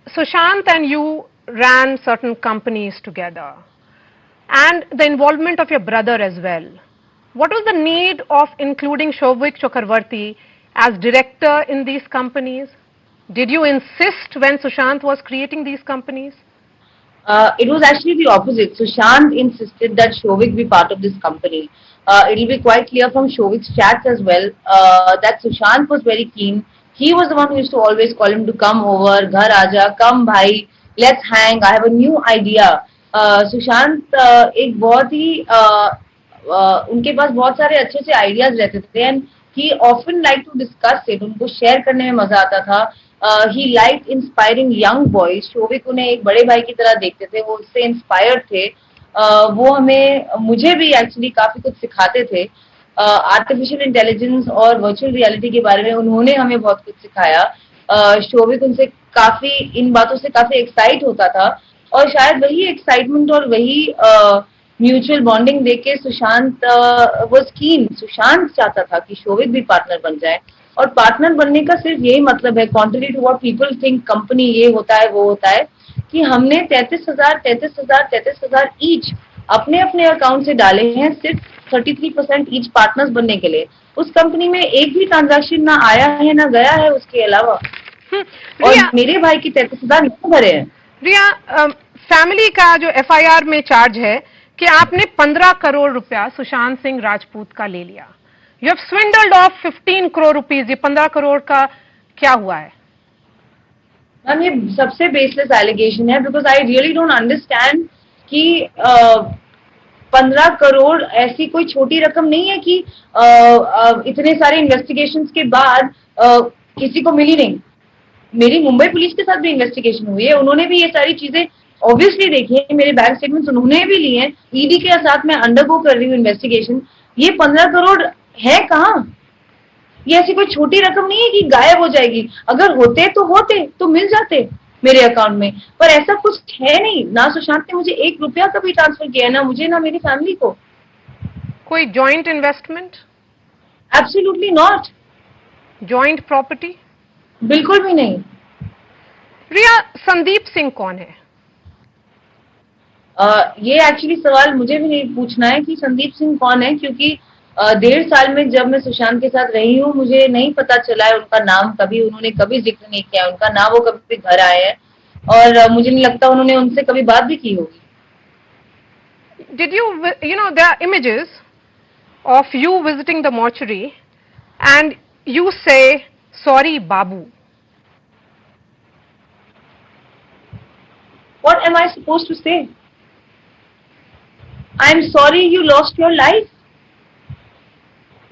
Speaker 2: Sushant and you ran certain companies together, and the involvement of your brother as well. What was the need of including Shouvik Chakravarti as director in these companies? Did you insist when Sushant was creating these companies?
Speaker 1: It was actually the opposite. Sushant insisted that Shouvik be part of this company. It will be quite clear from Shouvik's chats as well that Sushant was very keen. He was the one who used to always call him to come over, ghar aaja, come bhai, let's hang, I have a new idea. Sushant एक बहुत ही उनके पास बहुत सारे अच्छे से ideas रहते थे, and he often like to discuss it. उनको शेयर करने में मजा आता था. He like inspiring young boys. Showik उन्हें एक बड़े भाई की तरह देखते थे, वो उससे इंस्पायर्ड थे. वो हमें मुझे भी एक्चुअली काफी कुछ सिखाते थे। आर्टिफिशियल इंटेलिजेंस और वर्चुअल रियलिटी के बारे में उन्होंने हमें बहुत कुछ सिखाया। शोभिक उनसे काफी इन बातों से काफी एक्साइट होता था, और शायद वही एक्साइटमेंट और वही म्यूचुअल बॉन्डिंग देख के सुशांत वाज कीन। सुशांत चाहता था कि शोभिक भी पार्टनर बन जाए, और पार्टनर बनने का सिर्फ यही मतलब है, contrary to what people think company ये होता है वो होता है, कि हमने 33,000 ईच अपने अपने अकाउंट से डाले हैं, सिर्फ 33% ईच पार्टनर्स बनने के लिए। उस कंपनी में एक भी ट्रांजैक्शन ना आया है ना गया है उसके अलावा, और
Speaker 2: रिया,
Speaker 1: मेरे भाई की 33,000 नहीं भरे हैं।
Speaker 2: रिया, फैमिली का जो एफआईआर में चार्ज है कि आपने 15 करोड़ रुपया सुशांत सिंह राजपूत का ले लिया। You have swindled of 15 crore rupees. ये 15 करोड़ का क्या हुआ है?
Speaker 1: मैम ये सबसे बेसलेस एलिगेशन है, because I really don't understand कि 15 करोड़ ऐसी कोई छोटी रकम नहीं है कि इतने सारे इन्वेस्टिगेशंस के बाद किसी को मिली नहीं। मेरी मुंबई पुलिस के साथ भी इन्वेस्टिगेशन हुई है, उन्होंने भी ये सारी चीजें ऑब्वियसली देखी है, मेरे बैंक स्टेटमेंट्स उन्होंने भी लिए हैं। ईडी के साथ मैं अंडरगो कर रही हूँ इन्वेस्टिगेशन। ये 15 करोड़ है कहाँ? ये ऐसी कोई छोटी रकम नहीं है कि गायब हो जाएगी। अगर होते तो मिल जाते मेरे अकाउंट में, पर ऐसा कुछ है नहीं। ना सुशांत ने मुझे 1 रुपया कभी ट्रांसफर किया है, ना मुझे ना मेरी फैमिली को।
Speaker 2: कोई joint investment?
Speaker 1: Absolutely not.
Speaker 2: Joint property?
Speaker 1: बिल्कुल भी नहीं।
Speaker 2: रिया, संदीप सिंह कौन है?
Speaker 1: ये एक्चुअली सवाल मुझे भी नहीं पूछना है कि संदीप सिंह कौन है, क्योंकि 1.5 साल में जब मैं सुशांत के साथ रही हूँ मुझे नहीं पता चला है उनका नाम। कभी उन्होंने कभी जिक्र नहीं किया उनका नाम, वो कभी घर आए हैं, और मुझे नहीं लगता उन्होंने उनसे कभी बात भी की होगी।
Speaker 2: Did you know, there are images of you visiting the mortuary and you say, sorry, Babu.
Speaker 1: What am I supposed to say? I am sorry you lost your life.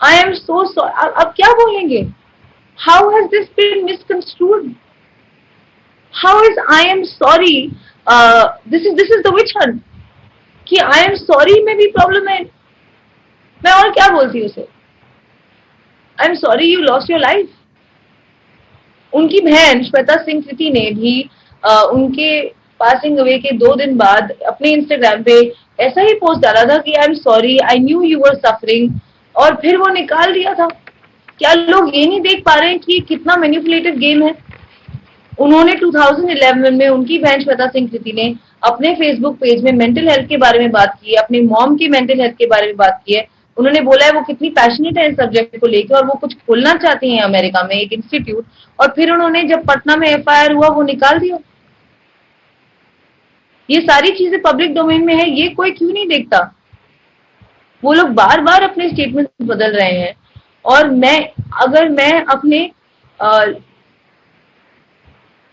Speaker 1: I am so sorry. अब क्या बोलेंगे? How has this been misconstrued? How is I am sorry? This is the witch hunt. कि I am sorry में भी problem है। मैं और क्या बोलती हूँ उसे? I am sorry you lost your life. उनकी बहन श्वेता सिंह कृति ने भी उनके पासिंग अवे के 2 दिन बाद अपने इंस्टाग्राम पे ऐसा ही पोस्ट डाला था कि I am sorry, I knew you were suffering, और फिर वो निकाल दिया था। क्या लोग ये नहीं देख पा रहे हैं कि कितना मैनिपुलेटिव गेम है? उन्होंने 2011 में उनकी बहन श्वेता सिंह कृति ने अपने फेसबुक पेज में मेंटल हेल्थ के बारे में बात की है, अपने मॉम की मेंटल हेल्थ के बारे में बात की है। उन्होंने बोला है वो कितनी पैशनेट है इस सब्जेक्ट को लेकर, और वो कुछ खोलना चाहती हैं अमेरिका में एक इंस्टीट्यूट, और फिर उन्होंने जब पटना में एफआईआर हुआ वो निकाल दिया। ये सारी चीजें पब्लिक डोमेन में है, ये कोई क्यों नहीं देखता? वो लोग बार बार अपने स्टेटमेंट बदल रहे हैं, और अगर मैं अपने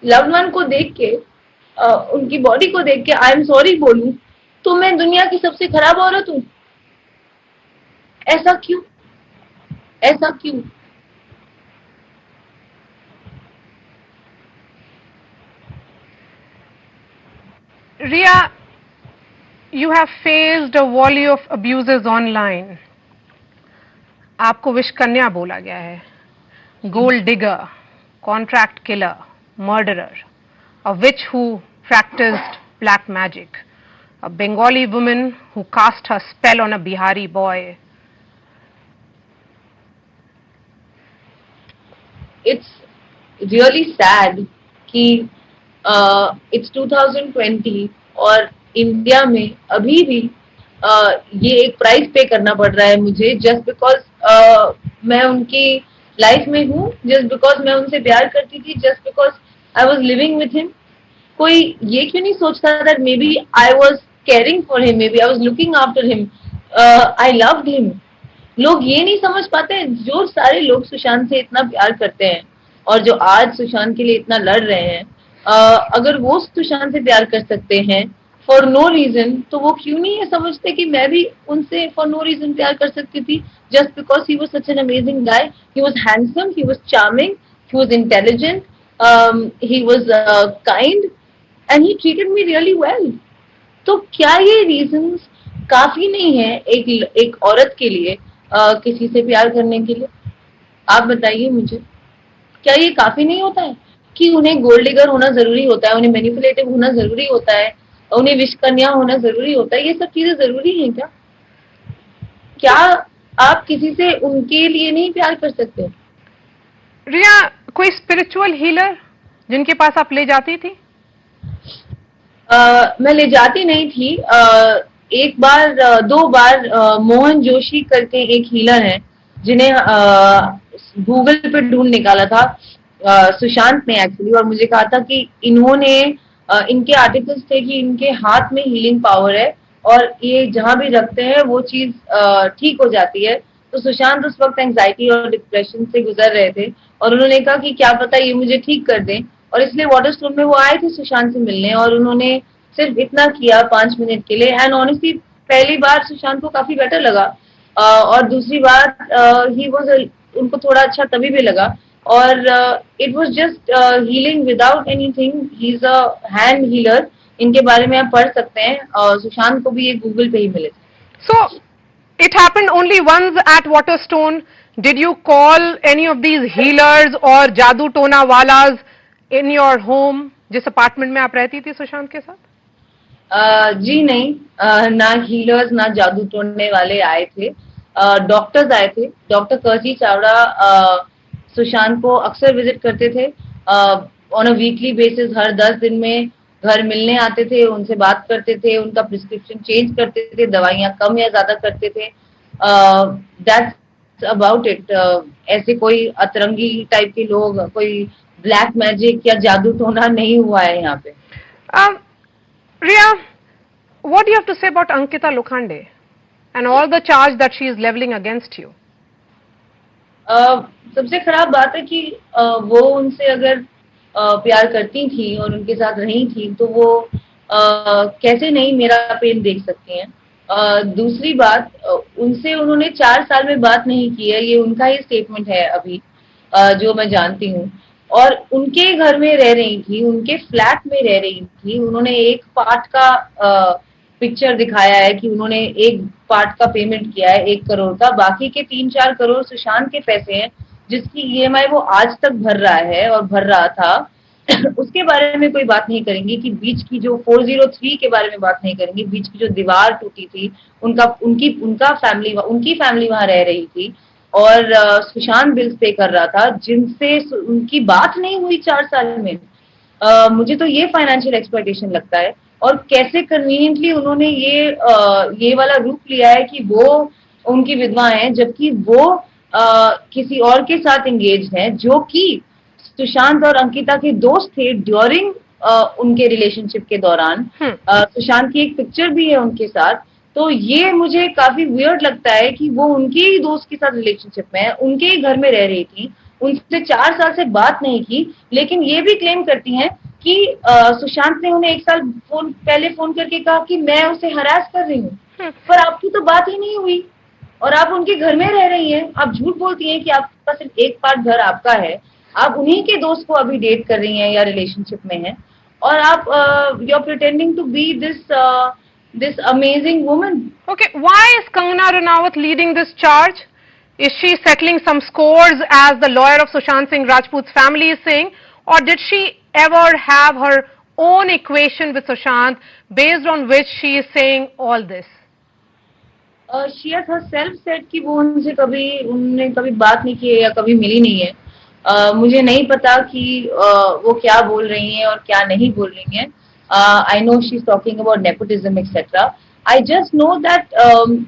Speaker 1: लव्ड वन को देख के उनकी बॉडी को देख के आई एम सॉरी बोलूं, तो मैं दुनिया की सबसे खराब औरत हूं। ऐसा क्यों? ऐसा क्यों?
Speaker 2: Ria, you have faced a volley of abuses online. आपको विषकन्या बोला गया है, gold digger, contract killer, murderer, a witch who practiced black magic, a Bengali woman who cast her spell on a Bihari boy.
Speaker 1: It's really sad कि it's 2020 और India में अभी भी ये एक प्राइस पे करना पड़ रहा है मुझे, जस्ट बिकॉज मैं उनकी लाइफ में हूँ, जस्ट बिकॉज मैं उनसे प्यार करती थी, just because I was living with him. कोई ये क्यों नहीं सोचता that maybe I was caring for him, maybe I was looking after him, I loved him. लोग ये नहीं समझ पाते, जो सारे लोग सुशांत से इतना प्यार करते हैं और जो आज सुशांत के लिए इतना लड़ रहे हैं, अगर वो सुशांत से प्यार कर सकते हैं फॉर नो रीजन, तो वो क्यों नहीं ये समझते कि मैं भी उनसे फॉर नो रीजन प्यार कर सकती थी, just because he was such an amazing guy, he was handsome, he was charming, he was intelligent, he was kind, and he treated me really well. तो क्या ये रीजंस काफी नहीं है एक औरत के लिए किसी से प्यार करने के लिए? आप बताइए मुझे, क्या ये काफी नहीं होता है कि उन्हें गोल्ड डिगर होना जरूरी होता है, उन्हें मैनिपुलेटिव होना जरूरी होता है, उन्हें विश कन्या होना जरूरी होता है? ये सब चीजें जरूरी हैं क्या? क्या आप किसी से उनके लिए नहीं प्यार कर सकते?
Speaker 2: रिया, कोई स्पिरिचुअल हीलर जिनके पास आप ले जाती थी?
Speaker 1: मैं ले जाती नहीं थी। एक बार दो बार मोहन जोशी करके एक हीलर है जिन्हें गूगल पे ढूंढ निकाला था सुशांत ने एक्चुअली, और मुझे कहा था कि इन्होंने इनके आर्टिकल्स थे कि इनके हाथ में हीलिंग पावर है और ये जहां भी रखते हैं वो चीज ठीक हो जाती है। तो सुशांत उस वक्त एंजाइटी और डिप्रेशन से गुजर रहे थे और उन्होंने कहा कि क्या पता ये मुझे ठीक कर दें, और इसलिए वाटरस्टोन में वो आए थे सुशांत से मिलने, और उन्होंने सिर्फ इतना किया 5 मिनट के लिए। एंड ऑनेस्टली पहली बार सुशांत को काफी बेटर लगा, और दूसरी बार ही वाज उनको थोड़ा अच्छा तभी भी लगा, और it was just healing without anything. He is a hand healer, इनके बारे में आप पढ़ सकते हैं, और सुशांत को भी ये गूगल पे ही मिले थे।
Speaker 2: सो it happened only once at Waterstone. Did you call any of these healers or जादू टोना वालास in your home, जिस अपार्टमेंट में आप रहती थी सुशांत के साथ?
Speaker 1: जी नहीं, ना हीलर्स ना जादू टोड़ने वाले आए थे। डॉक्टर्स आए थे। डॉक्टर कर्जी चावड़ा सुशांत को अक्सर विजिट करते थे ऑन अ वीकली बेसिस। हर 10 दिन में घर मिलने आते थे, उनसे बात करते थे, उनका प्रिस्क्रिप्शन चेंज करते थे, दवाइयाँ कम या ज्यादा करते थे। That's about it. ऐसे कोई अतरंगी टाइप के लोग, कोई ब्लैक मैजिक या जादू टोना नहीं हुआ है यहाँ पे।
Speaker 2: Riya, what do you have to say about Ankita Lokhande and all the charge that she is leveling against you?
Speaker 1: सबसे खराब बात है कि वो उनसे अगर प्यार करती थी और उनके साथ रही थी तो वो कैसे नहीं मेरा पेन देख सकती हैं। दूसरी बात, उनसे उन्होंने 4 साल में बात नहीं की है, ये उनका ही स्टेटमेंट है अभी, जो मैं जानती हूँ। और उनके घर में रह रही थी, उनके फ्लैट में रह रही थी। उन्होंने एक पार्ट का पिक्चर दिखाया है कि उन्होंने एक पार्ट का पेमेंट किया है 1 करोड़ का, बाकी के 3-4 करोड़ सुशांत के पैसे हैं जिसकी ईएमआई वो आज तक भर रहा है और भर रहा था। उसके बारे में कोई बात नहीं करेंगे कि बीच की जो 403 के बारे में बात नहीं करेंगे, बीच की जो दीवार टूटी थी, उनकी फैमिली वहां रह रही थी और सुशांत बिल्स पे कर रहा था जिनसे उनकी बात नहीं हुई 4 साल में। मुझे तो ये फाइनेंशियल एक्सप्लॉयटेशन लगता है। और कैसे कन्वीनियंटली उन्होंने ये वाला रूप लिया है कि वो उनकी विधवा हैं, जबकि वो किसी और के साथ एंगेज हैं जो कि सुशांत और अंकिता के दोस्त थे ड्यूरिंग उनके रिलेशनशिप के दौरान। सुशांत की एक पिक्चर भी है उनके साथ। तो ये मुझे काफी वियर्ड लगता है कि वो उनके ही दोस्त के साथ रिलेशनशिप में है, उनके ही घर में रह रही थी, उनसे 4 साल से बात नहीं की, लेकिन ये भी क्लेम करती हैं कि सुशांत ने उन्हें 1 साल पहले फोन करके कहा कि मैं उसे हरास कर रही हूँ। पर आपकी तो बात ही नहीं हुई और आप उनके घर में रह रही हैं। आप झूठ बोलती हैं कि आपका सिर्फ एक पार्ट घर आपका है, आप उन्हीं के दोस्त को अभी डेट कर रही हैं या रिलेशनशिप में हैं, और आप you are pretending to be this amazing woman.
Speaker 2: Okay, why is Kangana Ranaut leading this charge? Is she settling some scores as the lawyer of Sushant Singh Rajput's family is saying, or did she ever have her own equation with Sushant based on which she is saying all this?
Speaker 1: She has herself said कि वो उनने कभी बात नहीं की है या कभी मिली नहीं है। मुझे नहीं पता कि वो क्या बोल रही हैं और क्या नहीं बोल रही हैं। I know she's talking about nepotism, etc. I just know that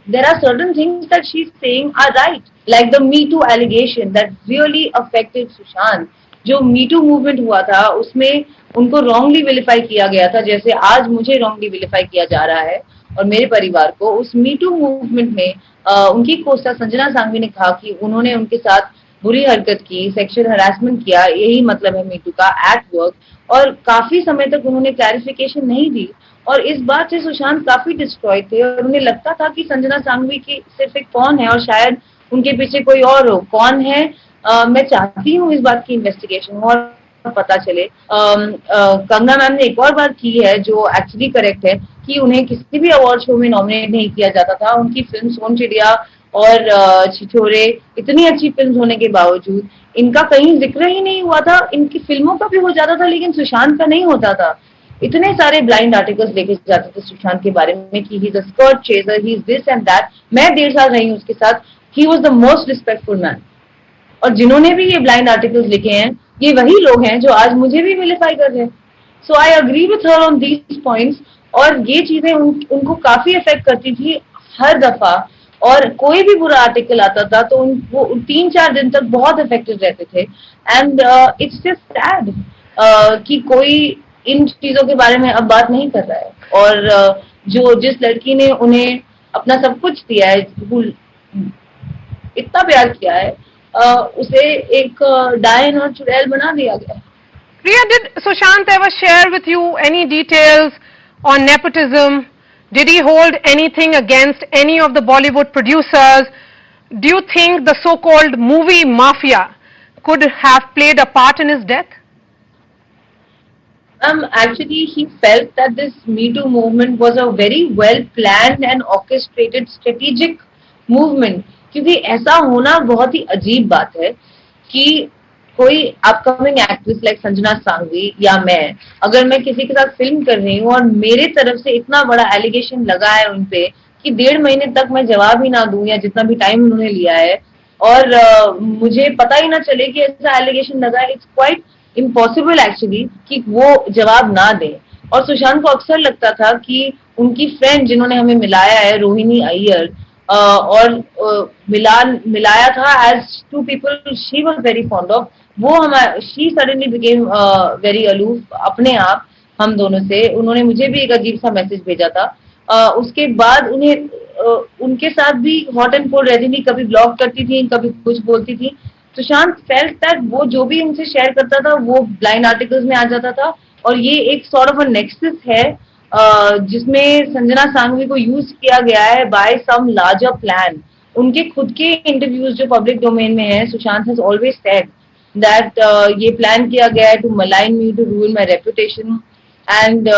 Speaker 1: there are certain things that she's saying are right, like the Me Too allegation that really affected Sushant. जो Me Too movement हुआ था उसमें उनको wrongly vilify किया गया था, जैसे आज मुझे wrongly vilify किया जा रहा है और मेरे परिवार को। उस Me Too movement में उनकी कोस्टा संजना सांघवी ने कहा कि उन्होंने उनके साथ बुरी हरकत की, सेक्सुअल हरासमेंट किया, यही मतलब है मीटू का एट वर्क। और काफी समय तक उन्होंने क्लैरिफिकेशन नहीं दी और इस बात से सुशांत काफी डिस्ट्रॉय थे और उन्हें लगता था कि संजना सांघवी की सिर्फ एक कौन है और शायद उनके पीछे कोई और हो। कौन है? मैं चाहती हूँ इस बात की इन्वेस्टिगेशन हो और पता चले। कंगना मैम ने एक और बात की है जो एक्चुअली करेक्ट है कि उन्हें किसी भी अवार्ड शो में नॉमिनेट नहीं किया जाता था। उनकी फिल्म सोन चिड़िया और छिछोरे इतनी अच्छी फिल्म होने के बावजूद इनका कहीं जिक्र ही नहीं हुआ था। इनकी फिल्मों का भी हो जाता था लेकिन सुशांत का नहीं होता था। इतने सारे ब्लाइंड आर्टिकल्स लिखे जाते थे सुशांत के बारे में कि he is a skirt chaser, he is this and that. मैं 1.5 साल रही हूँ उसके साथ। He was the most respectful man. और जिन्होंने भी ये ब्लाइंड आर्टिकल्स लिखे हैं ये वही लोग हैं जो आज मुझे भी विलिफाई कर रहे हैं। So I agree with her on these points. और ये चीजें उनको काफी इफेक्ट करती थी हर दफा। और कोई भी बुरा आर्टिकल आता था तो वो 3-4 दिन तक बहुत इफेक्टेड रहते थे। एंड इट्स जस्ट सैड कि कोई इन चीजों के बारे में अब बात नहीं कर रहा है। और जो जिस लड़की ने उन्हें अपना सब कुछ दिया है, इतना प्यार किया है, उसे एक डायन और चुड़ैल बना दिया गया।
Speaker 2: Priya, did Sushant ever share with you any details on nepotism? Did he hold anything against any of the Bollywood producers? Do you think the so-called movie mafia could have played a part in his death?
Speaker 1: Actually, he felt that this Me Too movement was a very well planned and orchestrated strategic movement. क्योंकि ऐसा होना बहुत ही अजीब बात है कि कोई upcoming actress like Sanjana Sanghvi या मैं, अगर मैं किसी के साथ फिल्म कर रही हूँ और मेरे तरफ से इतना बड़ा एलिगेशन लगा है उनपे कि 1.5 महीने तक मैं जवाब ही ना दूं या जितना भी टाइम उन्होंने लिया है और मुझे पता ही ना चले कि ऐसा एलिगेशन लगा है, इट्स क्वाइट इम्पॉसिबल एक्चुअली कि वो जवाब ना दे। और सुशांत को अक्सर लगता था कि उनकी फ्रेंड जिन्होंने हमें मिलाया है, रोहिणी अय्यर, और मिलाया था as 2 people she was very fond of, वो हमारे she suddenly became very aloof अपने आप हम दोनों से। उन्होंने मुझे भी एक अजीब सा मैसेज भेजा था। उसके बाद उन्हें उनके साथ भी हॉट एंड कोल्ड रहती थी, कभी ब्लॉक करती थी, कभी कुछ बोलती थी। सुशांत फेल्ट दैट वो जो भी उनसे शेयर करता था वो ब्लाइंड आर्टिकल्स में आ जाता था। और ये एक सॉर्ट ऑफ अ नेक्सस है जिसमें संजना सांघवी को यूज किया गया है बाय सम लार्जर प्लान। उनके खुद के इंटरव्यूज जो पब्लिक डोमेन में है, Sushant has always said that ये प्लान किया गया है to malign me, to ruin my reputation and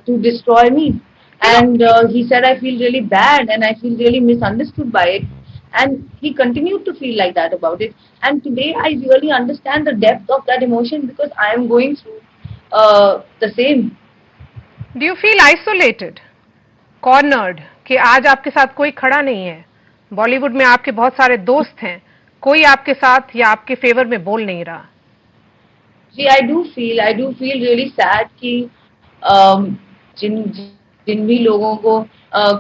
Speaker 1: to destroy me. And he said, I feel really bad and I feel really misunderstood by it. And he continued to feel like that about it. And today I really understand the depth of that emotion because I am going through the same.
Speaker 2: Do you feel isolated, cornered, कि आज आपके साथ कोई खड़ा नहीं है? बॉलीवुड में आपके बहुत सारे दोस्त हैं, कोई आपके साथ या आपके फेवर में बोल नहीं रहा?
Speaker 1: जी, I do feel really sad कि जिन भी लोगों को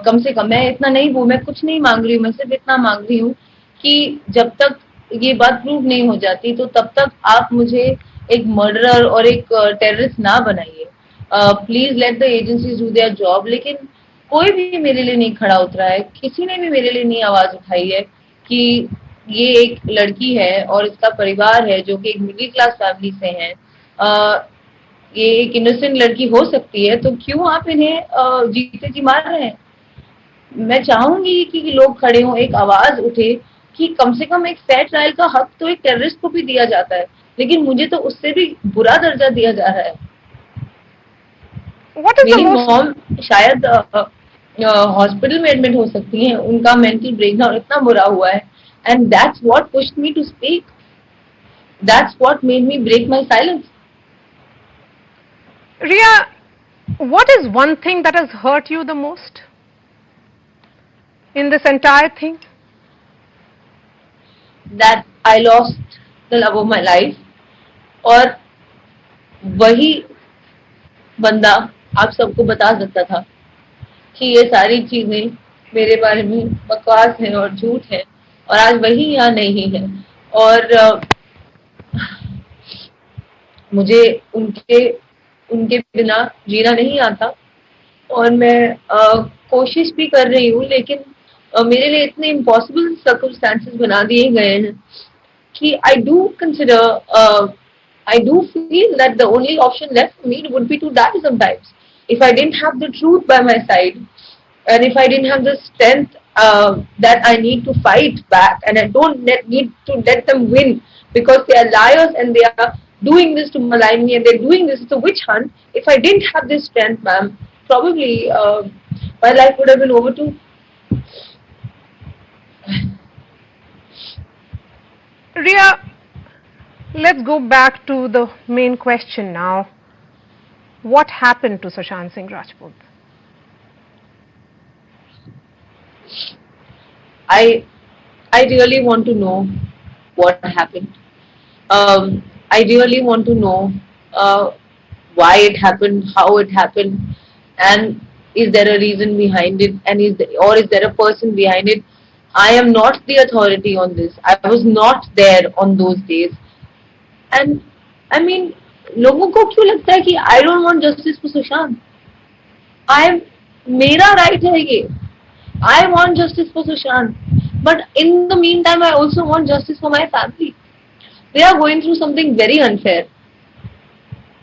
Speaker 1: कम से कम, मैं इतना नहीं मैं कुछ नहीं मांग रही हूँ, मैं सिर्फ इतना मांग रही हूँ कि जब तक ये बात प्रूव नहीं हो जाती तो तब तक आप मुझे एक मर्डरर और एक टेररिस्ट ना बनाइए। Please let the agencies do their job. लेकिन कोई भी मेरे लिए नहीं खड़ा उतरा है, किसी ने भी मेरे लिए नहीं आवाज उठाई है कि ये एक लड़की है और इसका परिवार है जो कि एक मिडिल क्लास फैमिली से है, ये एक इनोसेंट लड़की हो सकती है, तो क्यों आप इन्हें जीते जी मार रहे हैं? मैं चाहूंगी कि लोग खड़े हों, एक आवाज उठे कि कम से कम एक फेयर ट्रायल का हक तो एक टेररिस्ट को भी दिया जाता है, लेकिन मुझे तो उससे भी बुरा दर्जा दिया जा रहा है। मेरी मॉम शायद हॉस्पिटल में एडमिट हो सकती हैं, उनका मेंटल ब्रेकडाउन इतना बुरा हुआ है, and that's what pushed me to speak, that's what made me break my silence.
Speaker 2: Riya, what is one thing that has hurt you the most in this entire thing?
Speaker 1: That I lost the love of my life. और वही बंदा आप सबको बता सकता था कि ये सारी चीजें मेरे बारे में बकवास है और झूठ है, और आज वही यहाँ नहीं है। और मुझे उनके बिना जीना नहीं आता, और मैं कोशिश भी कर रही हूँ, लेकिन मेरे लिए इतने इम्पॉसिबल सर्कमस्टेंसेस बना दिए गए हैं कि I do feel that the only option left for me would be to die sometimes. If I didn't have the truth by my side, and if I didn't have the strength that I need to fight back, and I don't need to let them win because they are liars and they are doing this to malign me and they're doing this. It's a witch hunt. If I didn't have this strength, ma'am, probably my life would have been over too.
Speaker 2: Ria, let's go back to the main question now. What happened to Sushant Singh Rajput?
Speaker 1: I I really want to know what happened. I really want to know uh, why it happened, how it happened, and is there a reason behind it, and is there a person behind it? I am not the authority on this. I was not there on those days, and I mean, लोगों को क्यों लगता है कि I don't want justice for Sushant? I मेरा right है ये. I want justice for Sushant, but in the meantime, I also want justice for my family. They are going through something very unfair.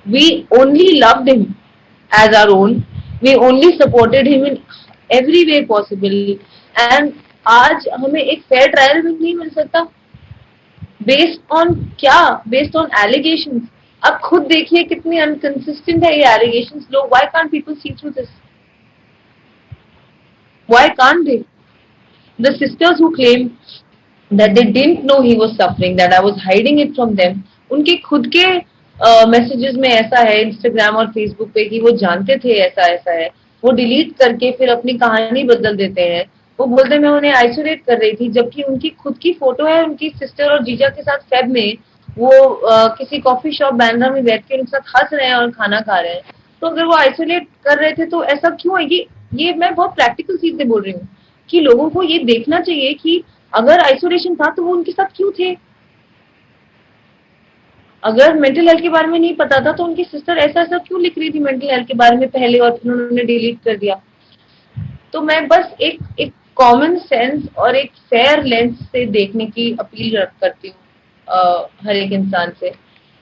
Speaker 1: We only loved him as our own. We only supported him in every way possible. And आज हमें एक fair trial भी नहीं मिल सकता. Based on क्या? Based on allegations. अब खुद देखिए कितनी inconsistent है ये allegations. लोग, why can't people see through this? Why can't they? The sisters who claim that they didn't know he was suffering, that I was hiding it from them, उनके खुद के मैसेजेस में ऐसा है इंस्टाग्राम और फेसबुक पे कि वो जानते थे ऐसा ऐसा है. वो डिलीट करके फिर अपनी कहानी बदल देते हैं. वो बोलते हैं मैं उन्हें आइसोलेट कर रही थी, जबकि उनकी खुद की फोटो है उनकी सिस्टर और जीजा के साथ फेब में वो किसी कॉफी शॉप बैंड्रा में बैठ के उनके साथ हंस रहे हैं और खाना खा रहे हैं. तो अगर वो आइसोलेट कर रहे थे तो ऐसा क्यों है? ये मैं बहुत प्रैक्टिकल चीज से बोल रही हूँ कि लोगों को ये देखना चाहिए कि अगर आइसोलेशन था तो वो उनके साथ क्यों थे. अगर मेंटल हेल्थ के बारे में नहीं पता था तो उनकी सिस्टर ऐसा ऐसा क्यों लिख रही थी मेंटल हेल्थ के बारे में पहले और फिर उन्होंने डिलीट कर दिया. तो मैं बस एक कॉमन सेंस और एक फेयर लेंस से देखने की अपील करती हूँ हर एक इंसान से,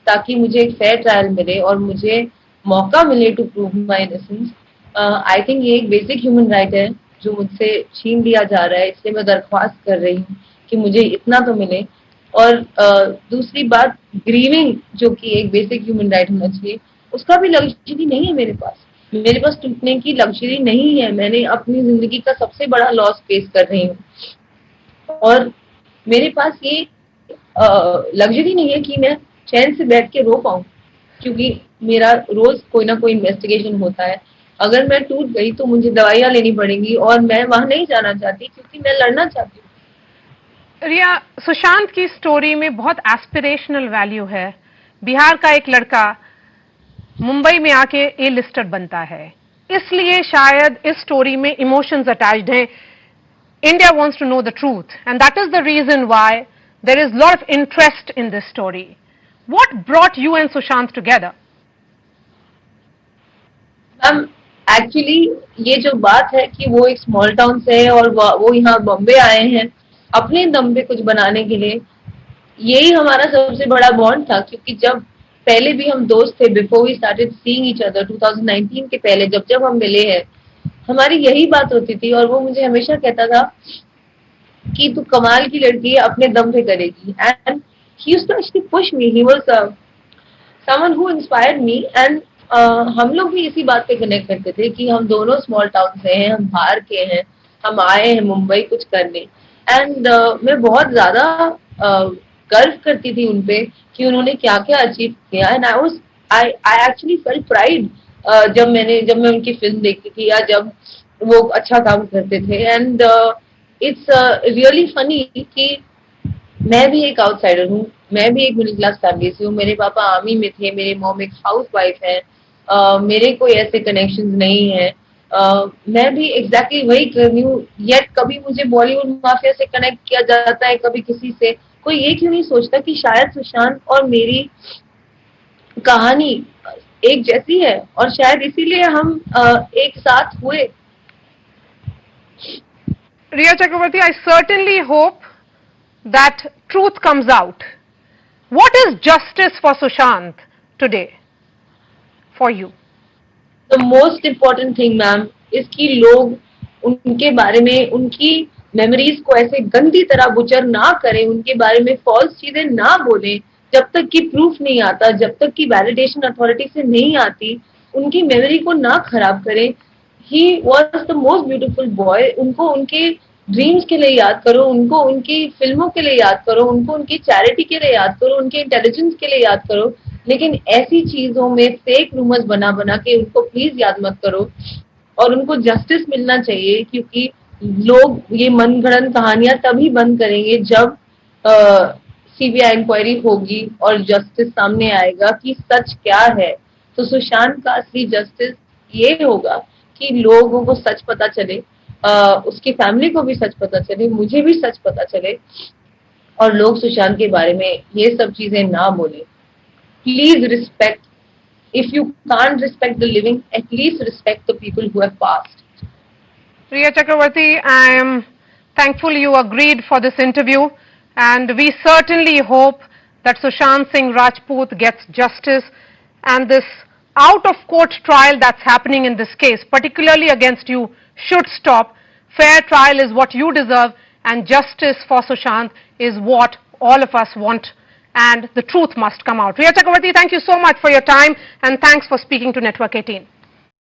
Speaker 1: ताकि मुझे एक फेयर ट्रायल मिले और मुझे मौका मिले to prove my innocence. I think ये एक बेसिक ह्यूमन राइट है जो मुझसे छीन लिया जा रहा है, इसलिए मैं दरख्वास्त कर रही हूँ कि मुझे इतना तो मिले. और दूसरी बात, ग्रीविंग जो कि एक बेसिक ह्यूमन राइट होना चाहिए, उसका भी लग्जरी नहीं है मेरे पास. मेरे पास टूटने की लग्जरी नहीं है. मैंने अपनी जिंदगी का सबसे बड़ा लॉस फेस कर रही हूँ और मेरे पास ये लग्जरी नहीं है कि मैं चैन से बैठ के रो पाऊँ, क्योंकि मेरा रोज कोई ना कोई इन्वेस्टिगेशन होता है. अगर मैं टूट गई तो मुझे दवाइयाँ लेनी पड़ेंगी और मैं वहां नहीं जाना चाहती क्योंकि मैं लड़ना चाहती हूँ.
Speaker 2: रिया, सुशांत की स्टोरी में बहुत एस्पिरेशनल वैल्यू है. बिहार का एक लड़का मुंबई में आके ए लिस्टर बनता है, इसलिए शायद इस स्टोरी में इमोशंस अटैच्ड हैं. India wants to know the truth and that is the reason why there is lot of interest in this story. What brought you and Sushant together?
Speaker 1: Ma'am, actually ये जो बात है कि वो एक स्मॉल टाउन से है और वो यहाँ बॉम्बे आए हैं अपने दम पे कुछ बनाने के लिए, यही हमारा सबसे बड़ा बॉन्ड था. क्योंकि जब पहले भी हम दोस्त थे, before we started seeing each other 2019 के पहले जब जब हम मिले हैं, हमारी यही बात होती थी. और वो मुझे हमेशा कहता था कि तू कमाल की लड़की है, अपने दम पे करेगी. And he used to actually push me. He was someone who inspired me. And हम लोग भी इसी बात पे कनेक्ट करते थे कि हम दोनों स्मॉल टाउन से हैं, हम बाहर के हैं, हम आए हैं मुंबई कुछ करने. एंड मैं बहुत ज्यादा गर्व करती थी उनपे कि उन्होंने क्या क्या अचीव किया. And I actually felt pride जब मैं उनकी फिल्म देखती थी या जब वो अच्छा काम करते थे. एंड इट्स रियली फनी कि मैं भी एक आउटसाइडर हूँ, मैं भी एक मिडिल क्लास फैमिली से हूँ. मेरे पापा आर्मी में थे, मेरी मॉम एक हाउस वाइफ है, मेरे कोई ऐसे कनेक्शंस नहीं है. मैं भी एग्जैक्टली वही कर रही हूँ. येट कभी मुझे बॉलीवुड माफिया से कनेक्ट किया जाता है, कभी किसी से. कोई ये क्यों नहीं सोचता कि शायद सुशांत और मेरी कहानी एक जैसी है और शायद इसीलिए हम एक साथ हुए.
Speaker 2: Riya Chakraborty, I certainly hope that truth comes out. What is justice for Sushant today for you?
Speaker 1: The most important thing, ma'am, is कि लोग उनके बारे में, उनकी मेमोरीज को ऐसे गंदी तरह बुचर ना करें, उनके बारे में फॉल्स चीजें ना बोलें जब तक कि प्रूफ नहीं आता, जब तक कि वैलिडेशन अथॉरिटी से नहीं आती. उनकी मेमोरी को ना खराब करें. He was the most beautiful boy. उनको उनके ड्रीम्स के लिए याद करो, उनको उनकी फिल्मों के लिए याद करो, उनको उनकी चैरिटी के लिए याद करो, उनके इंटेलिजेंस के लिए याद करो. लेकिन ऐसी चीजों में फेक रूमर्स बना बना के उनको प्लीज याद मत करो. और उनको जस्टिस मिलना चाहिए, क्योंकि लोग ये मनगढ़ंत कहानियां तभी बंद करेंगे जब सीबीआई इंक्वायरी होगी और जस्टिस सामने आएगा कि सच क्या है. तो सुशांत का असली जस्टिस ये होगा कि लोगों को सच पता चले, उसकी फैमिली को भी सच पता चले, मुझे भी सच पता चले, और लोग सुशांत के बारे में ये सब चीजें ना बोले. Please respect. If you can't respect the living, at least respect the people who have passed.
Speaker 2: Riya Chakravarti, I am thankful you agreed for this interview, and we certainly hope that Sushant Singh Rajput gets justice, and this out-of-court trial that's happening in this case, particularly against you, should stop. Fair trial is what you deserve, and justice for Sushant is what all of us want, and the truth must come out. Riya Chakravarti, thank you so much for your time, and thanks for speaking to Network 18.